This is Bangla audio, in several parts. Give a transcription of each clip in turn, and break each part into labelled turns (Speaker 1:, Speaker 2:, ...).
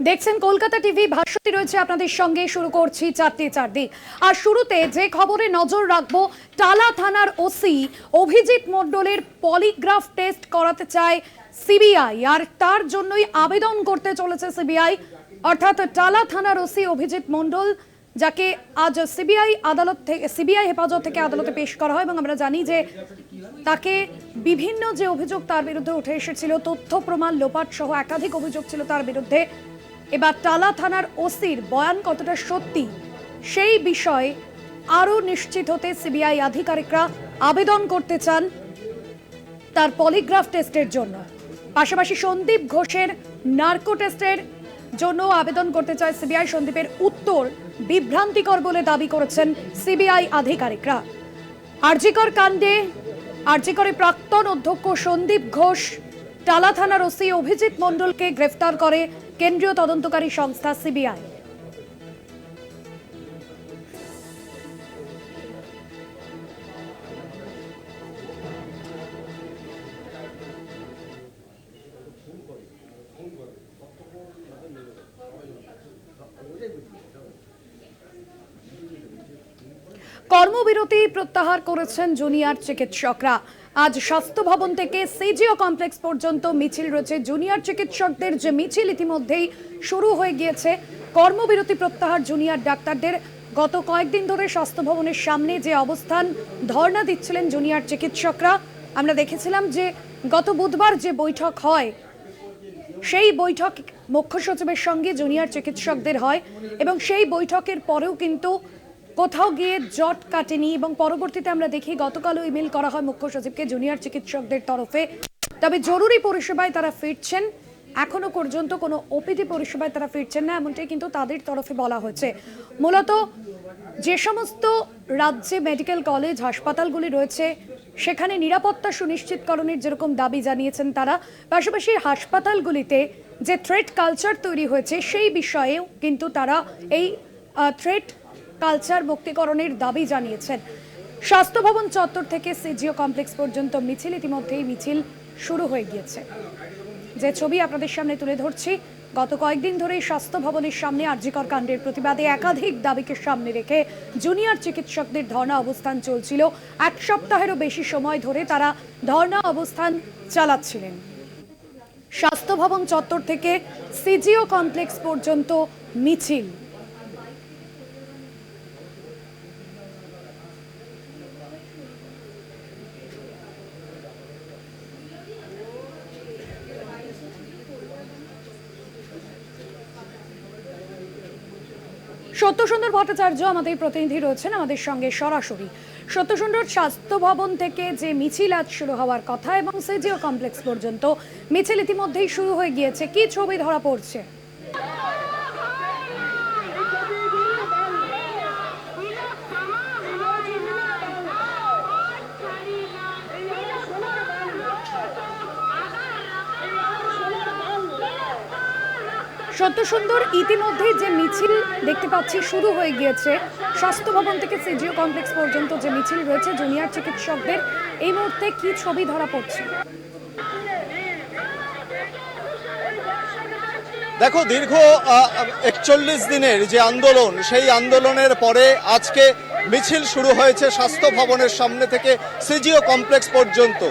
Speaker 1: দেখছেন কলকাতা টিভি, ভাস্বতী রয়েছে আপনাদের সঙ্গে। শুরু করছি চারটে চারদিক। আর শুরুতে যে খবরে নজর রাখবো, টালা থানার ওসি অভিজিৎ মণ্ডলের পলিগ্রাফ টেস্ট করাতে চায় সিবিআই, আর তার জন্যই আবেদন করতে চলেছে সিবিআই। অর্থাৎ টালা থানার ওসি অভিজিৎ মণ্ডল, যাকে আজ সিবিআই হেফাজত থেকে আদালতে পেশ করা হয়। এবং আমরা জানি যে তাকে বিভিন্ন যে অভিযোগ তার বিরুদ্ধে উঠে এসেছিল, তথ্য প্রমাণ লোপাট সহ একাধিক অভিযোগ ছিল তার বিরুদ্ধে। এবার টালা থানার ওসির বয়ান কতটা সত্যি সেই বিষয়ে আরো নিশ্চিত হতে সিবিআই আধিকারিকরা আবেদন করতে চান তার পলিগ্রাফ টেস্টের জন্য। পাশাপাশি সন্দীপ ঘোষের নার্কো টেস্টের জন্য আবেদন করতে চায় সিবিআই। সন্দীপের উত্তর বিভ্রান্তিকর বলে দাবি করেছেন সিবিআই আধিকারিকরা। আরজিকর কাণ্ডে আরজিকরে প্রাক্তন অধ্যক্ষ সন্দীপ ঘোষ, টালা থানার ওসি অভিজিৎ মণ্ডলকে গ্রেফতার করে কেন্দ্রীয় তদন্তকারী সংস্থা সিবিআই। কর্মবিরতি প্রত্যাহার করেছেন জুনিয়র চিকিৎসকরা। আজ স্বাস্থ্য ভবন থেকে সিজিও কমপ্লেক্স পর্যন্ত মিছিল রয়েছে। জুনিয়র চিকিৎসকদের যে মিছিল ইতিমধ্যেই শুরু হয়ে গিয়েছে। কর্মবিরতি প্রত্যাহার জুনিয়র ডাক্তারদের। গত কয়েকদিন ধরে স্বাস্থ্য ভবনের সামনে যে অবস্থান, ধর্ণা দিচ্ছিলেন জুনিয়র চিকিৎসকরা। আমরা দেখেছিলাম যে গত বুধবার যে বৈঠক হয়, সেই বৈঠক মুখ্য সচিবের সঙ্গে জুনিয়র চিকিৎসকদের হয় এবং সেই বৈঠকের পরেও কিন্তু কোথাও গিয়ে জট কাটেনি। এবং পরবর্তীতে আমরা দেখি গতকালও ইমেল করা হয় মুখ্য সচিবকে জুনিয়র চিকিৎসকদের তরফে। তবে জরুরি পরিষেবায় তারা ফিরছেন, এখনো পর্যন্ত কোনো ওপিডি পরিষেবায় তারা ফিরছেন না, এমনটাই কিন্তু তাদের তরফে বলা হয়েছে। মূলত যে সমস্ত রাজ্যে মেডিকেল কলেজ হাসপাতালগুলি রয়েছে সেখানে নিরাপত্তা সুনিশ্চিতকরণের যেরকম দাবি জানিয়েছেন তারা, পাশাপাশি হাসপাতালগুলিতে যে থ্রেট কালচার তৈরি হয়েছে সেই বিষয়েও কিন্তু তারা এই থ্রেট কালচার মুক্তিকরণের দাবি জানিয়েছেন। স্বাস্থ্য ভবন চত্বর থেকে সিজিও কমপ্লেক্স পর্যন্ত মিছিল ইতিমধ্যেই মিছিল শুরু হয়ে গিয়েছে। যে ছবি আপনাদের সামনে তুলে ধরছি, গত কয়েকদিন ধরেই স্বাস্থ্য ভবনের সামনে আরজিকর কাণ্ডের প্রতিবাদে একাধিক দাবিকে সামনে রেখে জুনিয়র চিকিৎসকদের ধর্ণা অবস্থান চলছিল। এক সপ্তাহেরও বেশি সময় ধরে তারা ধর্ণা অবস্থান চালাচ্ছিলেন। স্বাস্থ্য ভবন চত্বর থেকে সিজিও কমপ্লেক্স পর্যন্ত মিছিল। সত্যসুন্দর ভট্টাচার্য আমাদের প্রতিনিধি রয়েছেন আমাদের সঙ্গে সরাসরি। সত্যসুন্দর, স্বাস্থ্য ভবন থেকে যে মিছিল আজ শুরু হওয়ার কথা এবং সিজিও কমপ্লেক্স পর্যন্ত মিছিল ইতিমধ্যেই শুরু হয়ে গিয়েছে, কি ছবি ধরা পড়ছে? সত্যসুন্দর, ইতিমধ্যেই যে মিছিল দেখতে পাচ্ছি শুরু হয়ে গিয়েছে স্বাস্থ্য ভবন থেকে সিজিও কমপ্লেক্স পর্যন্ত যে মিছিল রয়েছে জুনিয়র চিকিৎসকদের, এই মুহূর্তে কি ছবি ধরা পড়ছে?
Speaker 2: দেখো, দীর্ঘ 41 দিনের যে আন্দোলন, সেই আন্দোলনের পরে আজকে মিছিল শুরু হয়েছে স্বাস্থ্য ভবনের সামনে থেকে সিজিও কমপ্লেক্স পর্যন্ত।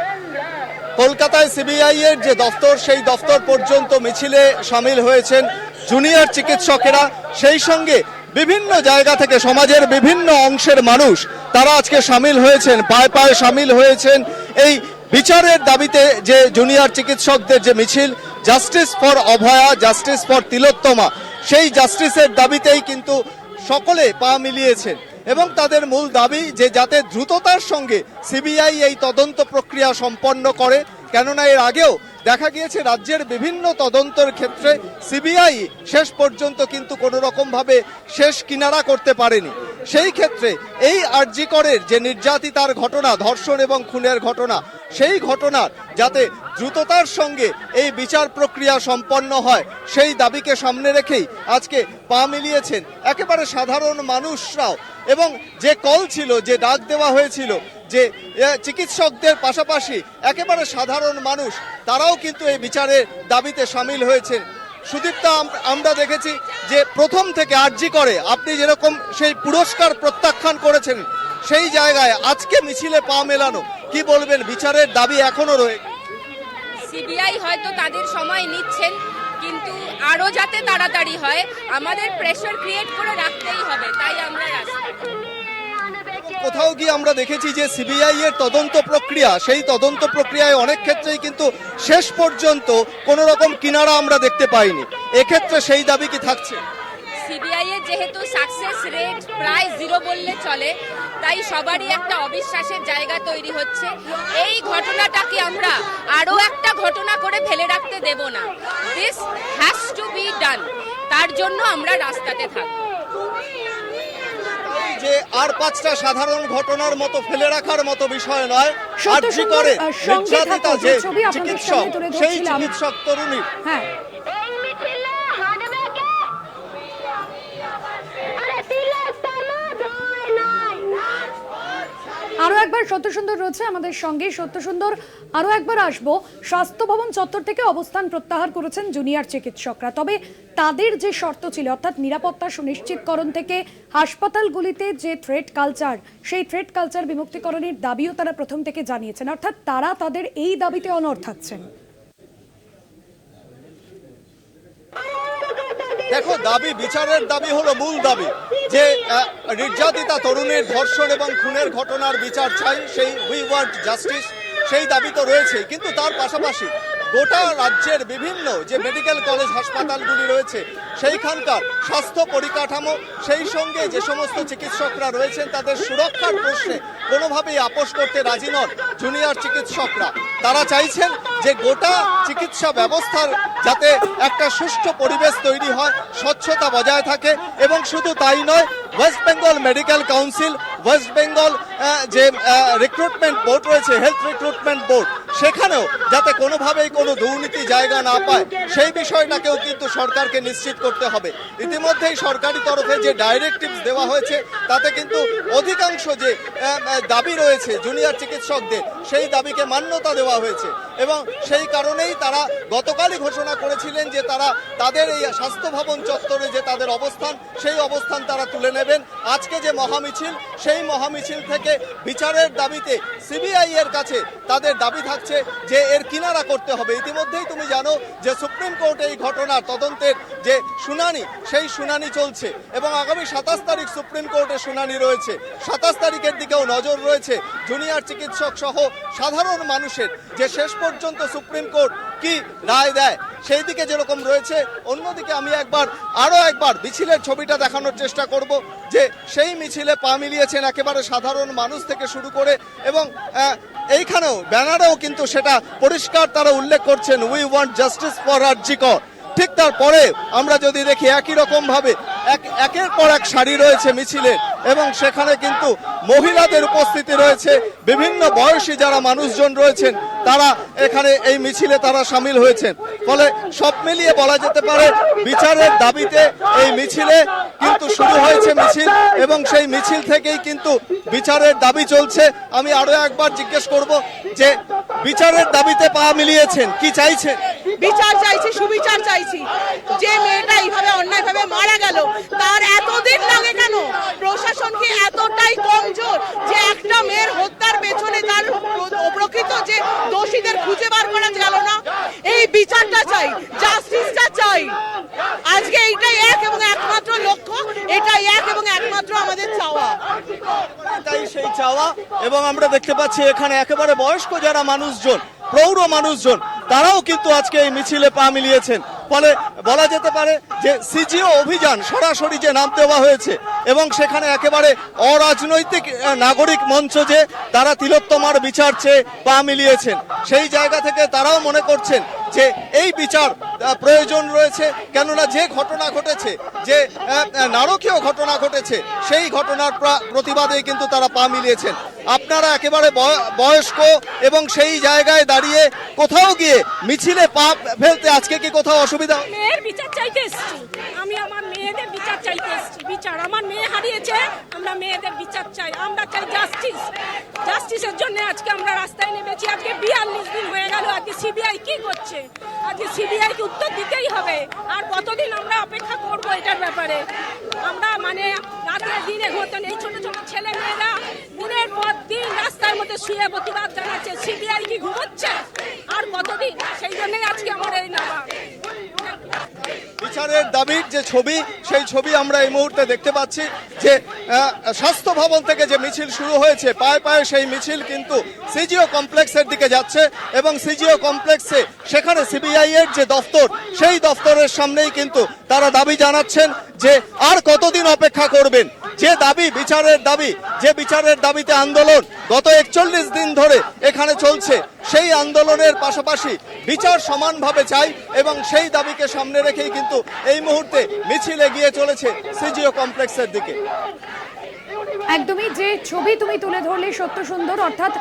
Speaker 2: কলকাতায় সিবিআই এর যে দফতর, সেই দফতর পর্যন্ত মিছিলে সামিল হয়েছেন জুনিয়র চিকিৎসকেরা। সেই সঙ্গে বিভিন্ন জায়গা থেকে সমাজের বিভিন্ন অংশের মানুষ তারা আজকে সামিল হয়েছেন, পায়ে পায়ে সামিল হয়েছেন এই বিচারের দাবিতে। যে জুনিয়র চিকিৎসকদের যে মিছিল, justice for Abhaya, justice for Tilottama, সেই জাস্টিসের দাবিতেই কিন্তু সকলে পা মিলিয়েছেন এবং তাদের মূল দাবি যে যাতে দ্রুততার সঙ্গে সিবিআই এই তদন্ত প্রক্রিয়া সম্পন্ন করে। কেননা এর আগেও দেখা গিয়েছে রাজ্যের বিভিন্ন তদন্তের ক্ষেত্রে সিবিআই শেষ পর্যন্ত কিন্তু কোনো রকমভাবে শেষ কিনারা করতে পারেনি। সেই ক্ষেত্রে এই আরজিকরের যে নির্যাতিতার ঘটনা, ধর্ষণ এবং খুনের ঘটনা, সেই ঘটনার যাতে দ্রুততার সঙ্গে এই বিচার প্রক্রিয়া সম্পন্ন হয়, সেই দাবিকে সামনে রেখেই আজকে পা মিলিয়েছেন একেবারে সাধারণ মানুষরাও। এবং যে কল ছিল, যে ডাক দেওয়া হয়েছিল যে চিকিৎসকদের পাশাপাশি একেবারে সাধারণ মানুষ, তারাও কিন্তু এই বিচারের দাবিতে সামিল হয়েছেন। সুদীপ্তা, আমরা দেখেছি যে প্রথম থেকে আরজি করে আপনি যেরকম সেই পুরস্কার প্রত্যাখ্যান করেছেন, সেই জায়গায় আজকে মিছিলে পা মেলানো, কি বলবেন? বিচারের দাবি এখনো রয়ে
Speaker 3: সিবিআই হয়তো তাদের সময় নিচ্ছেন, কিন্তু আরো যাতে তাড়াতাড়ি হয় আমাদের প্রেসার ক্রিয়েট করে রাখতেই হবে, তাই আমরা রাস্তায়।
Speaker 2: কোথাও গিয়ে আমরা দেখেছি যে সিবিআই এর তদন্ত প্রক্রিয়া, সেই তদন্ত প্রক্রিয়ায় অনেক ক্ষেত্রেই কিন্তু শেষ পর্যন্ত কোনো রকম কিনারা আমরা দেখতে পাইনি। এক্ষেত্রে সেই দাবি কি থাকছে?
Speaker 3: সিবিআই এর যেহেতু সাকসেস রেট প্রায় 0 বললে চলে, তাই সবারই একটা অবিশ্বাসের জায়গা তৈরি হচ্ছে। এই ঘটনাটাকে আমরা আরো একটা ঘটনা করে ফেলে রাখতে দেব না। This has to be done, তার জন্য আমরা রাস্তাতে থাকব।
Speaker 2: যে আর 5টা সাধারণ ঘটনার মতো ফেলে রাখার মতো বিষয় নয়,
Speaker 1: সত্য
Speaker 2: আরজি
Speaker 1: সুন্দর,
Speaker 2: করে
Speaker 1: সঙ্গে
Speaker 2: নির্যাতিতা
Speaker 1: থাকো,
Speaker 2: যে
Speaker 1: যে ছবি আপনাদের
Speaker 2: চিকিৎসক,
Speaker 1: সামনে তুলে
Speaker 2: সেই
Speaker 1: ধরছিলাম।
Speaker 2: চিকিৎসক তরুণী
Speaker 1: হ্যাঁ, আরো একবার সত্য সুন্দর রয়েছে আমাদের সঙ্গে। সত্য সুন্দর, আরো একবার আসবো। স্বাস্থ্য ভবন চত্বর থেকে অবস্থান প্রত্যাহার করেছেন জুনিয়র চিকিৎসকরা, তবে তাদের যে শর্ত ছিল, অর্থাৎ নিরাপত্তা সুনিশ্চিতকরণ থেকে হাসপাতালগুলিতে যে থ্রেট কালচার, সেই থ্রেট কালচার বিমুক্তিকরণের দাবিও তারা প্রথম থেকে জানিয়েছেন, অর্থাৎ তারা তাদের এই দাবিতে অনড় থাকছেন।
Speaker 2: দেখো, দাবি, বিচারের দাবি হলো মূল দাবি, যে নির্যাতিতা তরুণীর ধর্ষণ এবং খুনের ঘটনার বিচার চাই, সেই উই ওয়ান্ট জাস্টিস, সেই দাবি তো রয়েছে। কিন্তু তার পাশাপাশি গোটা রাজ্যের বিভিন্ন যে মেডিকেল কলেজ হাসপাতালগুলি রয়েছে, সেইখানকার স্বাস্থ্য পরিকাঠামো, সেই সঙ্গে যে সমস্ত চিকিৎসকরা রয়েছেন তাদের সুরক্ষার প্রশ্নে কোনোভাবেই আপোষ করতে রাজি নন জুনিয়র চিকিৎসকরা। তারা চাইছেন যে গোটা চিকিৎসা ব্যবস্থার যাতে একটা সুষ্ঠু পরিবেশ তৈরি হয়, স্বচ্ছতা বজায় থাকে, এবং শুধু তাই নয়, West Bengal medical council, West Bengal যে রিক্রুটমেন্ট বোর্ড রয়েছে, হেলথ রিক্রুটমেন্ট বোর্ড, সেখানেও যাতে কোনোভাবেই কোনো দুর্নীতি জায়গা না পায়, সেই বিষয়টাকেও কিন্তু সরকারকে নিশ্চিত করতে হবে। ইতিমধ্যেই সরকারি তরফে যে ডাইরেক্টিভস দেওয়া হয়েছে, তাতে কিন্তু অধিকাংশ যে দাবি রয়েছে জুনিয়র চিকিৎসকদের, সেই দাবিকে মান্যতা দেওয়া হয়েছে, এবং সেই কারণেই তারা গতকালই ঘোষণা করেছিলেন যে তারা তাদের এই স্বাস্থ্য ভবন চত্বরে যে তাদের অবস্থান, সেই অবস্থান তারা তুলে নেবেন। আজকে যে মহামিছিল, সেই মহামিছিল থেকে বিচারের দাবিতে সিবিআই এর কাছে তাদের দাবি থাকছে যে এর কিনারা করতে হবে। ইতিমধ্যেই তুমি জানো যে সুপ্রিম কোর্টে এই ঘটনার তদন্তের যে শুনানি, সেই শুনানি চলছে, এবং আগামী 27 তারিখ সুপ্রিম কোর্টে শুনানি রয়েছে। 27 তারিখের দিকেও নজর রয়েছে জুনিয়র চিকিৎসক সহ সাধারণ মানুষের, যে শেষ পর্যন্ত সুপ্রিম কোর্ট কি রায় দেয়, সেই দিকে যেরকম রয়েছে। অন্যদিকে আমি আরো একবার মিছিলের ছবিটা দেখানোর চেষ্টা করব, যে সেই মিছিলে পা মিলিয়েছেন একেবারে সাধারণ মানুষ থেকে শুরু করে, এবং এইখানেও ব্যানারেও কিন্তু সেটা পরিষ্কার তারা উল্লেখ করছেন, উই ওয়ান্ট জাস্টিস ফর আরজি কর। ঠিক তারপরে আমরা যদি দেখি একই রকম ভাবে একের পর এক সারি রয়েছে মিছিলের, এবং সেখানে কিন্তু মহিলাদের উপস্থিতি রয়েছে, বিভিন্ন বয়সী যারা মানুষজন রয়েছেন তারা এখানে এই মিছিলে তারা সামিল হয়েছেন। ফলে সব মিলিয়ে বলা যেতে পারে বিচারের দাবিতে এই মিছিলে কিন্তু শুরু হয়েছে মিছিল, এবং সেই মিছিল থেকেই কিন্তু বিচারের দাবি চলছে। আমি আরো একবার জিজ্ঞেস করব যে বিচারের দাবিতে পা মিলিয়েছেন, কি চাইছেন?
Speaker 4: বিচার চাইছি, সুবিচার চাইছি। যে মেয়েটা এইভাবে অন্যায়ভাবে মারা গেল, তার এতদিন লাগে কেন? প্রশাসনকে এতটাই কমজোর যে একটা মেয়ের হত্যার পেছনে তার প্রকৃত যে দোষীদের খুঁজে বার করা গেল না। এই বিচারটা চাই, জাস্টিসটা চাই। আজকে এইটাই এক এবং একমাত্র লক্ষ্য, এটাই এক এবং একমাত্র আমাদের চাওয়া।
Speaker 2: তাই সেই চাওয়া, এবং আমরা দেখতে পাচ্ছি এখানে একেবারে বয়স্ক যারা মানুষজন, প্রৌঢ় মানুষজন, তারাও কিন্তু আজকে এই মিছিলে পা মিলিয়েছেন। ফলে বলা যেতে পারে যে সিজিও অভিযান সরাসরি যে নাম দেওয়া হয়েছে, এবং সেখানে একেবারে অরাজনৈতিক নাগরিক মঞ্চ যে তারা তিলোত্তমার বিচার চেয়ে পা মিলিয়েছেন, সেই জায়গা থেকে তারাও মনে করছেন যে এই বিচার প্রয়োজন রয়েছে। কেননা যে ঘটনা ঘটেছে, যে নারকীয় ঘটনা ঘটেছে, সেই ঘটনার প্রতিবাদে কিন্তু তারা পা মিলিয়েছেন। আপনারা একেবারে বয়স্ক এবং সেই জায়গায় দাঁড়িয়ে কোথাও গিয়ে মিছিলে পা ফেলতে আজকে কি কোথাও অসুবিধা?
Speaker 5: মেয়ের বিচার চাইতে এসেছি, আমি আমার মেয়েদের বিচার চাইতে এসেছি। বিচার, আমার মেয়ে হারিয়েছে, আমরা মেয়েদের বিচার চাই, আমরা চাই জাস্টিস। জাস্টিসের জন্য আজকে আমরা রাস্তায় নেমেছি। আজকে 42 দিন হয়ে গেল, আজকে সিবিআই কি করছে? আজকে সিবিআই কে উত্তর দিতেই হবে। আর কতদিন আমরা অপেক্ষা করব এটার ব্যাপারে? আমরা মানে রাতে দিনে ঘটন, এই ছোট ছোট ছেলে মেয়েরা দিনের পর দিন রাস্তার মধ্যে শুয়ে প্রতিবাদ জানাচ্ছে। সিবিআই কি ঘুমোচ্ছে? আর কতদিন? সেই জন্যই আজকে আমার এই নামা।
Speaker 2: বিচারের দাবির যে ছবি, সেই ছবি আমরা এই মুহূর্তে দেখতে পাচ্ছি যে স্বাস্থ্য ভবন থেকে যে মিছিল শুরু হয়েছে, পায়ে পায়ে সেই মিছিল কিন্তু সিজিও কমপ্লেক্সের দিকে যাচ্ছে এবং সিজিও কমপ্লেক্সে সেখানে সিবিআই এর যে দফতর, সেই দফতরের সামনেই কিন্তু তারা দাবি জানাচ্ছেন যে আর কতদিন অপেক্ষা করবেন। যে দাবি, বিচারের দাবি, যে বিচারের দাবিতে আন্দোলন গত 41 দিন ধরে এখানে চলছে, সেই আন্দোলনের পাশাপাশি বিচার সমানভাবে চাই এবং সেই দাবিকে সামনে রেখেই কিন্তু এই মুহূর্তে মিছিল এগিয়ে চলেছে সিজিও কমপ্লেক্সের দিকে।
Speaker 1: একদমই যে ছবি তুমি তুলে ধরলে সত্য সুন্দর, অর্থাৎ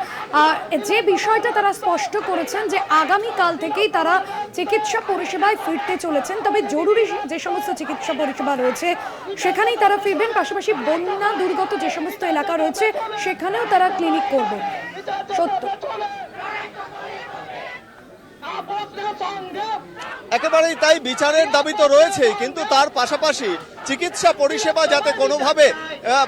Speaker 1: যে বিষয়টা তারা স্পষ্ট করেছেন যে আগামীকাল থেকেই তারা চিকিৎসা পরিষেবায় ফিরতে চলেছেন, তবে জরুরি যে সমস্ত চিকিৎসা পরিষেবা রয়েছে সেখানেই তারা ফিরবেন, পাশাপাশি বন্যা দুর্গত যে সমস্ত এলাকা রয়েছে সেখানেও তারা ক্লিনিক করবে। সত্য,
Speaker 2: একেবারেই তাই। বিচারের দাবি তো রয়েছেই, কিন্তু তার পাশাপাশি চিকিৎসা পরিষেবা যাতে কোনোভাবে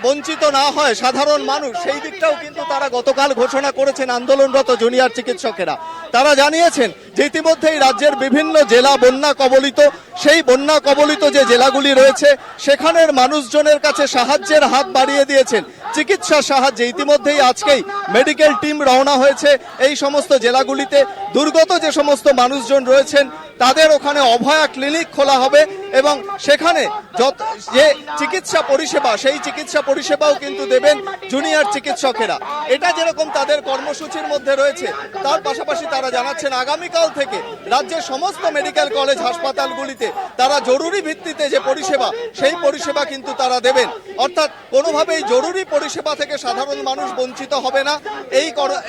Speaker 2: বঞ্চিত না হয় সাধারণ মানুষ, সেই দিকটাও কিন্তু তারা গতকাল ঘোষণা করেছেন আন্দোলনরত জুনিয়র চিকিৎসকেরা। তারা জানিয়েছেন যে ইতিমধ্যেই রাজ্যের বিভিন্ন জেলা বন্যা কবলিত, সেই বন্যা কবলিত যে জেলাগুলি রয়েছে সেখানের মানুষজনের কাছে সাহায্যের হাত বাড়িয়ে দিয়েছেন চিকিৎসা সাহায্যে। ইতিমধ্যেই আজকেই মেডিকেল টিম রওনা হয়েছে এই সমস্ত জেলাগুলিতে। দুর্গত যে সমস্ত মানুষজন রয়েছেন তাদের ওখানে অভয়া ক্লিনিক খোলা হবে এবং সেখানে যে চিকিৎসা পরিষেবা, সেই চিকিৎসা পরিষেবাও কিন্তু দেবেন জুনিয়র চিকিৎসকেরা। এটা যেরকম তাদের কর্মসূচির মধ্যে রয়েছে, তার পাশাপাশি তারা জানাচ্ছেন আগামীকাল থেকে রাজ্যের সমস্ত মেডিকেল কলেজ হাসপাতালগুলিতে তারা জরুরি ভিত্তিতে যে পরিষেবা, সেই পরিষেবা কিন্তু তারা দেবেন। অর্থাৎ কোনোভাবেই জরুরি পরিষেবা থেকে সাধারণ মানুষ বঞ্চিত হবে না,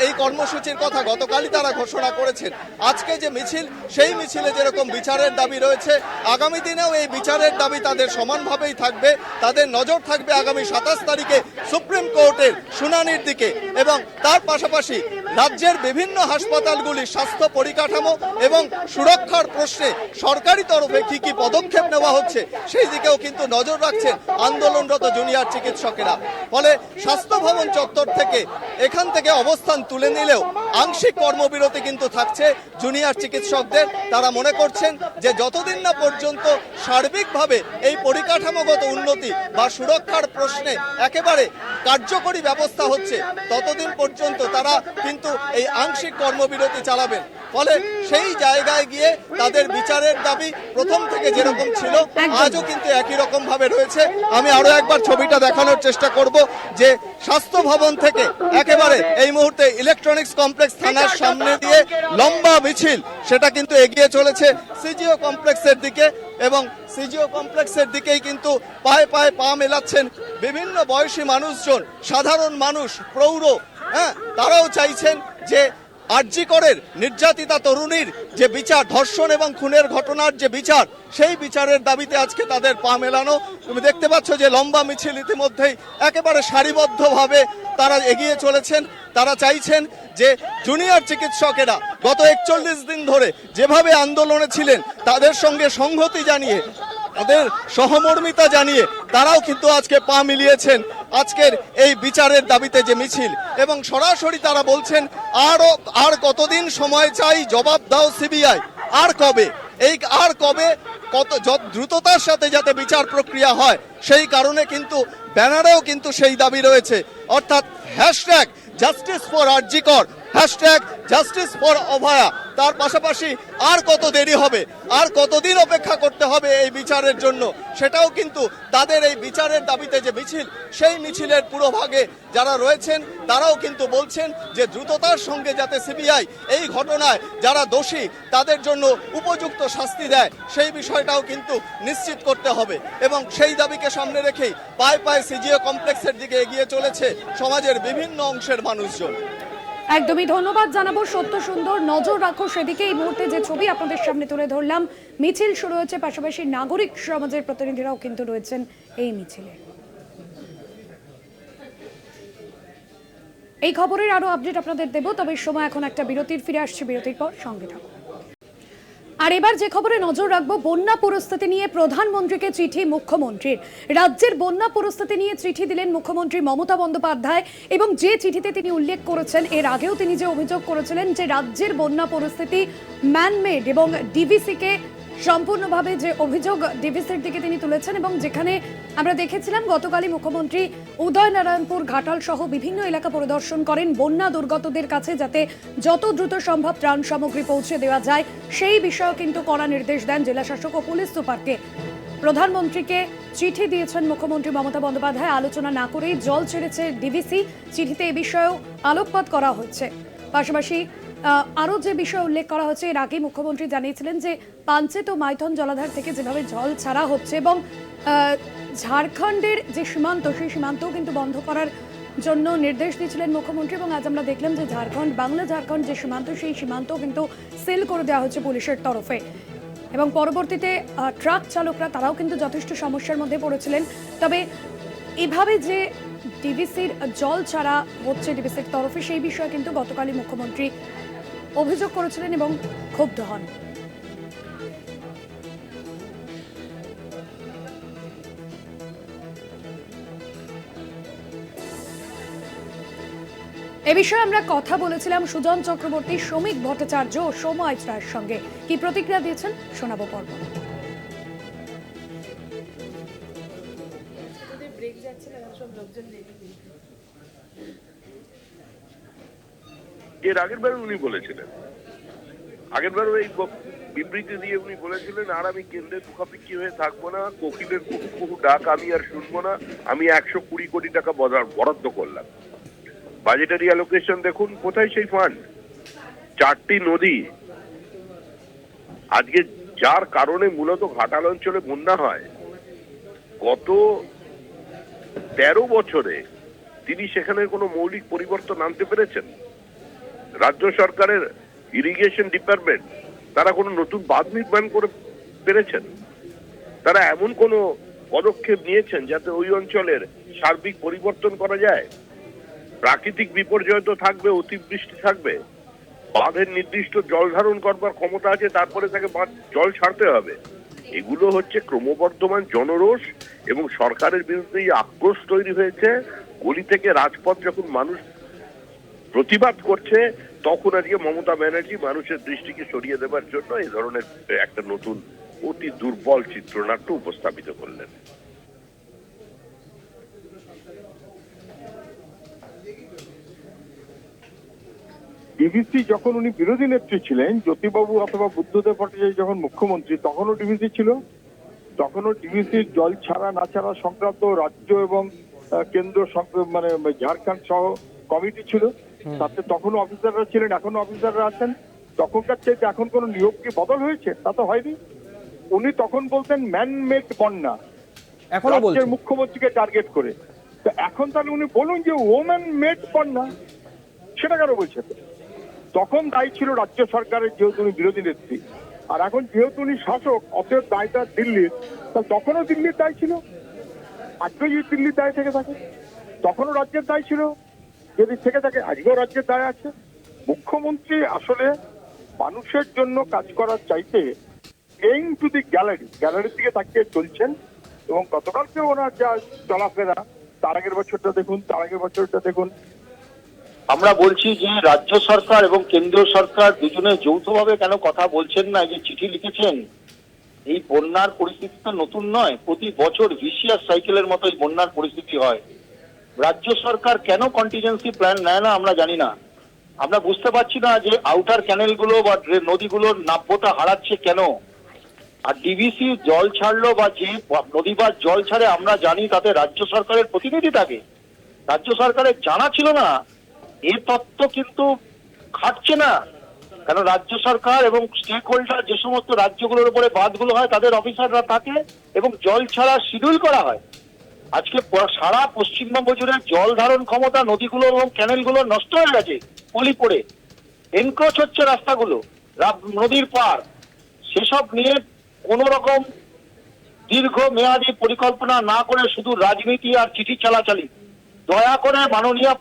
Speaker 2: এই কর্মসূচির কথা গতকালই তারা ঘোষণা করেছেন। আজকে যে মিছিল, সেই মিছিলে যেরকম বিচারের দাবি রয়েছে, আগামী দিনেও এই বিচারের দাবি তাদের সমানভাবেই থাকবে। তাদের নজর থাকবে আগামী 27 তারিখে সুপ্রিম কোর্টের শুনানির দিকে এবং তার পাশাপাশি রাজ্যের বিভিন্ন হাসপাতালগুলির স্বাস্থ্য পরিকাঠামো এবং সুরক্ষার প্রশ্নে সরকারি তরফে কি কি পদক্ষেপ নেওয়া হচ্ছে সেই দিকেও কিন্তু নজর রাখছেন আন্দোলনরত জুনিয়র চিকিৎসকেরা। ফলে স্বাস্থ্য ভবন চত্বর থেকে এখান থেকে অবস্থান তুলে নিলেও আংশিক কর্মবিরতি কিন্তু থাকছে জুনিয়র চিকিৎসকদের। তারা মনে করছেন যে যতদিন না পর্যন্ত সার্বিকভাবে এই পরিকাঠামোগত উন্নতি বা সুরক্ষার প্রশ্নে একেবারে কার্যকরী ব্যবস্থা হচ্ছে, ততদিন পর্যন্ত তারা কিন্তু এই আংশিক কর্মবিরতি চালাবেন। ফলে সেই জায়গায় গিয়ে তাদের বিচারের দাবি প্রথম থেকে যেরকম ছিল আজও কিন্তু একই রকম ভাবে রয়েছে। আমি আরো একবার ছবিটা দেখানোর চেষ্টা করব যে স্বাস্থ্য ভবন থেকে একেবারে এই মুহূর্তে ইলেকট্রনিক্স কমপ্লেক্স থানার সামনে দিয়ে লম্বা মিছিল, সেটা কিন্তু এগিয়ে চলেছে সিজিও কমপ্লেক্সের দিকে এবং সিজিও কমপ্লেক্সের দিকেই কিন্তু পায়ে পায়ে পা মেলাচ্ছেন বিভিন্ন বয়সী মানুষজন, সাধারণ মানুষ, প্রৌঢ়। তারাও চাইছেন যে আরজি করের নির্যাতিতা তরুণীর যে বিচার, ধর্ষণ এবং খুনের ঘটনার যে বিচার, সেই বিচারের দাবিতে আজকে তাদের পা মেলানো। তুমি দেখতে পাচ্ছ যে লম্বা মিছিল ইতিমধ্যেই একেবারে সারিবদ্ধভাবে তারা এগিয়ে চলেছেন। তারা চাইছেন যে জুনিয়র চিকিৎসকেরা গত 41 দিন ধরে যেভাবে আন্দোলনে ছিলেন তাদের সঙ্গে সংহতি জানিয়ে, তাদের সহমর্মিতা জানিয়ে তারাও কিন্তু আজকে পা মিলিয়েছেন আজকের এই বিচারের দাবিতে যে মিছিল। এবং সরাসরি তারা বলছেন আর কতদিন সময় চাই, জবাব দাও সিবিআই, আর কবে, এই আর কবে, কত দ্রুততার সাথে যাতে বিচার প্রক্রিয়া হয়, সেই কারণে কিন্তু ব্যানারেও কিন্তু সেই দাবি রয়েছে। অর্থাৎ হ্যাশট্যাগ জাস্টিস ফর আরজি কর জাস্টিস ফর অভয়া। তার পাশাপাশি আর কত দেরি হবে, আর কতদিন অপেক্ষা করতে হবে এই বিচারের জন্য, সেটাও কিন্তু তাদের এই বিচারের দাবিতে যে মিছিল, সেই মিছিলের পুরোভাগে যারা রয়েছেন তারাও কিন্তু বলছেন যে দ্রুততার সঙ্গে যাতে সিবিআই এই ঘটনায় যারা দোষী তাদের জন্য উপযুক্ত শাস্তি দেয়, সেই বিষয়টাও কিন্তু নিশ্চিত করতে হবে। এবং সেই দাবিকে সামনে রেখেই পায়ে পায়ে সিজিও কমপ্লেক্সের দিকে এগিয়ে চলেছে সমাজের বিভিন্ন অংশের মানুষজন।
Speaker 1: একদমই ধন্যবাদ জানাবো সত্য সুন্দর, নজর রাখো সেদিকে। এই মুহূর্তে যে ছবি আপনাদের সামনে তুলে ধরলাম, মিছিল শুরু হয়েছে, পাশাপাশি নাগরিক সমাজের প্রতিনিধিরাও কিন্তু রয়েছেন এই মিছিলে। এই খবরের আরো আপডেট আপনাদের দেব, তবে সময় এখন একটা বিরতির, ফিরে আসছে বিরতির পর, সঙ্গে থাকুন। আর এবার যে খবরে নজর রাখবো, বন্যা পরিস্থিতি নিয়ে প্রধানমন্ত্রীকে চিঠি মুখ্যমন্ত্রীর। রাজ্যের বন্যা পরিস্থিতি নিয়ে চিঠি দিলেন মুখ্যমন্ত্রী মমতা বন্দ্যোপাধ্যায়, এবং যে চিঠিতে তিনি উল্লেখ করেছেন, এর আগেও তিনি যে অভিযোগ করেছিলেন যে রাজ্যের বন্যা পরিস্থিতি ম্যানমেড, এবং ডিভিসিকে সম্পূর্ণভাবে যে অভিযোগ ডিভিসির দিকে তিনি তুলেছেন, এবং যেখানে আমরা দেখেছিলাম গতকালই মুখ্যমন্ত্রী উদয়নারায়ণপুর, ঘাটাল সহ বিভিন্ন এলাকা পরিদর্শন করেন বন্যা দুর্গতদের কাছে যাতে যত দ্রুত সম্ভব ত্রাণ সামগ্রী পৌঁছে দেওয়া যায়, সেই বিষয়েও কিন্তু কড়া নির্দেশ দেন জেলাশাসক ও পুলিশ সুপারকে। প্রধানমন্ত্রীকে চিঠি দিয়েছেন মুখ্যমন্ত্রী মমতা বন্দ্যোপাধ্যায়, আলোচনা না করেই জল ছেড়েছে ডিভিসি। চিঠিতে এ বিষয়েও আলোকপাত করা হচ্ছে। পাশাপাশি আরও যে বিষয় উল্লেখ করা হচ্ছে, এর আগে মুখ্যমন্ত্রী জানিয়েছিলেন যে পাঞ্চেত ও মাইথন জলাধার থেকে যেভাবে জল ছাড়া হচ্ছে, এবং ঝাড়খণ্ডের যে সীমান্ত, সেই সীমান্তও কিন্তু বন্ধ করার জন্য নির্দেশ দিয়েছিলেন মুখ্যমন্ত্রী। এবং আজ আমরা দেখলাম যে ঝাড়খণ্ড, বাংলা ঝাড়খণ্ড যে সীমান্ত, সেই সীমান্তও কিন্তু সিল করে দেওয়া হচ্ছে পুলিশের তরফে। এবং পরবর্তীতে ট্রাক চালকরা তারাও কিন্তু যথেষ্ট সমস্যার মধ্যে পড়েছিলেন। তবে এভাবে যে ডিভিসির জল ছাড়া হচ্ছে ডিভিসির তরফে, সেই বিষয়ে কিন্তু গতকালই মুখ্যমন্ত্রী অভিযোগ করেছিলেন এবং ক্ষুব্ধ হন। এ বিষয়ে আমরা কথা বলেছিলাম সুজন চক্রবর্তী, শ্রমিক ভট্টাচার্য ও সৌম্য রায়ের সঙ্গে। কি প্রতিক্রিয়া দিয়েছেন শোনাবো পর্ব।
Speaker 6: এর আগের বার উনি বলেছিলেন, আগের বার এই বিবৃতি দিয়ে উনি বলেছিলেন, আর আমি কেন্দ্রের মুখাপেক্ষী হয়ে থাকবো না, কোকিলের কুহু ডাক আমি আর শুনবো না, আমি 120 কোটি টাকা বরাদ্দ করলাম। বাজেটারি অ্যালোকেশন দেখুন, কোথায় সেই ফান্ড? 4টি নদী আজকে যার কারণে মূলত ঘাটাল অঞ্চলে বন্যা হয়, গত 13 বছরে তিনি সেখানে কোনো মৌলিক পরিবর্তন আনতে পেরেছেন? রাজ্য সরকারের ইরিগেশন ডিপার্টমেন্ট তারা কোনো নতুন বাঁধ নির্মাণ করে পেরেছেন? তারা এমন কোনো পদক্ষেপ নিয়েছেন যাতে ওই অঞ্চলের সার্বিক পরিবর্তন করা যায়? প্রাকৃতিক বিপর্যয় তো থাকবে, অতিবৃষ্টি থাকবে, বাঁধের নির্দিষ্ট জল ধারণ করবার ক্ষমতা আছে, তারপরে তাকে বাঁধ জল ছাড়তে হবে। এগুলো হচ্ছে ক্রমবর্ধমান জনরোষ এবং সরকারের বিরুদ্ধে এই আক্রোশ তৈরি হয়েছে। গলি থেকে রাজপথ যখন মানুষ প্রতিবাদ করছে, তখন আজকে মমতা ব্যানার্জি মানুষের দৃষ্টিকে সরিয়ে দেবার জন্য এই ধরনের একটা নতুন অতি দুর্বল চিত্রনাট্য উপস্থাপিত করলেন।
Speaker 7: ডিভিসি যখন উনি বিরোধী নেত্রী ছিলেন, জ্যোতিবাবু অথবা বুদ্ধদেব ভট্টাচার্য যখন মুখ্যমন্ত্রী, তখনও ডিভিসি ছিল। তখনও ডিভিসির জল ছাড়া না ছাড়া সংক্রান্ত রাজ্য এবং কেন্দ্র মানে ঝাড়খণ্ড সহ কমিটি ছিল, তাতে তখনও অফিসাররা ছিলেন, এখনো অফিসাররা আছেন। তখনকার চাইতে এখন কোনো নিয়োগ কি বদল হয়েছে? তা তো হয়নি। উনি তখন বলতেন ম্যানমেড বন্যা, রাজ্যের মুখ্যমন্ত্রীকে টার্গেট করে। তো এখন তাহলে উনি বলুন যে ওম্যান মেড বন্যা, সেটা কেন বলছেন? তখন দায়ী ছিল রাজ্য সরকারের, যেহেতু উনি বিরোধী নেত্রী, আর এখন যেহেতু উনি শাসক, অতএব দায়টা দিল্লির। তাহলে তখনও দিল্লির দায় ছিল, আজকেও যদি দিল্লির দায় থেকে থাকে, তখনও রাজ্যের দায় ছিল যদি থেকে থাকে, আজকেও রাজ্যের দায় আছে। মুখ্যমন্ত্রী আসলে মানুষের জন্য কাজ করার চাইতে এইম টু দি গ্যালারির দিকে তাকিয়ে চলছেন। এবং গতকালকে ওনার যা চলাফেরা, তার আগের বছরটা দেখুন, তার আগের বছরটা দেখুন।
Speaker 8: আমরা বলছি যে রাজ্য সরকার এবং কেন্দ্রীয় সরকার দুজনে যৌথভাবে কেন কথা বলছেন না? যে চিঠি লিখেছেন, এই বন্যার পরিস্থিতি তো নতুন নয়, প্রতি বছর ভিসিআর সাইকেলের মতো এই বন্যার পরিস্থিতি হয়। রাজ্য সরকার কেন কন্টিজেন্সি প্ল্যান নেয় না আমরা জানি না। আমরা বুঝতে পারছি না যে আউটার ক্যানেলগুলো বা নদীগুলোর নাব্যতা হারাচ্ছে কেন। আর ডিভিসি জল ছাড়লো বা যে নদী বা জল ছাড়ে আমরা জানি তাতে রাজ্য সরকারের প্রতিনিধি থাকে, রাজ্য সরকারের জানা ছিল না এ তত্ত্ব কিন্তু খাটছে না। কারণ রাজ্য সরকার এবং স্টেক হোল্ডার যে সমস্ত রাজ্যগুলোর উপরে বাঁধগুলো হয় তাদের অফিসাররা থাকে এবং জল ছাড়া শিডিউল করা হয়। আজকে সারা পশ্চিমবঙ্গ জুড়ে জল ধারণ ক্ষমতা নদীগুলো এবং ক্যানেলগুলো নষ্ট হয়ে গেছে, পলি পড়ে এনক্রোচ হচ্ছে রাস্তাগুলো, নদীর পার। সেসব নিয়ে কোন রকম দীর্ঘ মেয়াদী পরিকল্পনা না করে শুধু রাজনীতি আর চিঠি চালাচালি। দয়া করে মাননীয়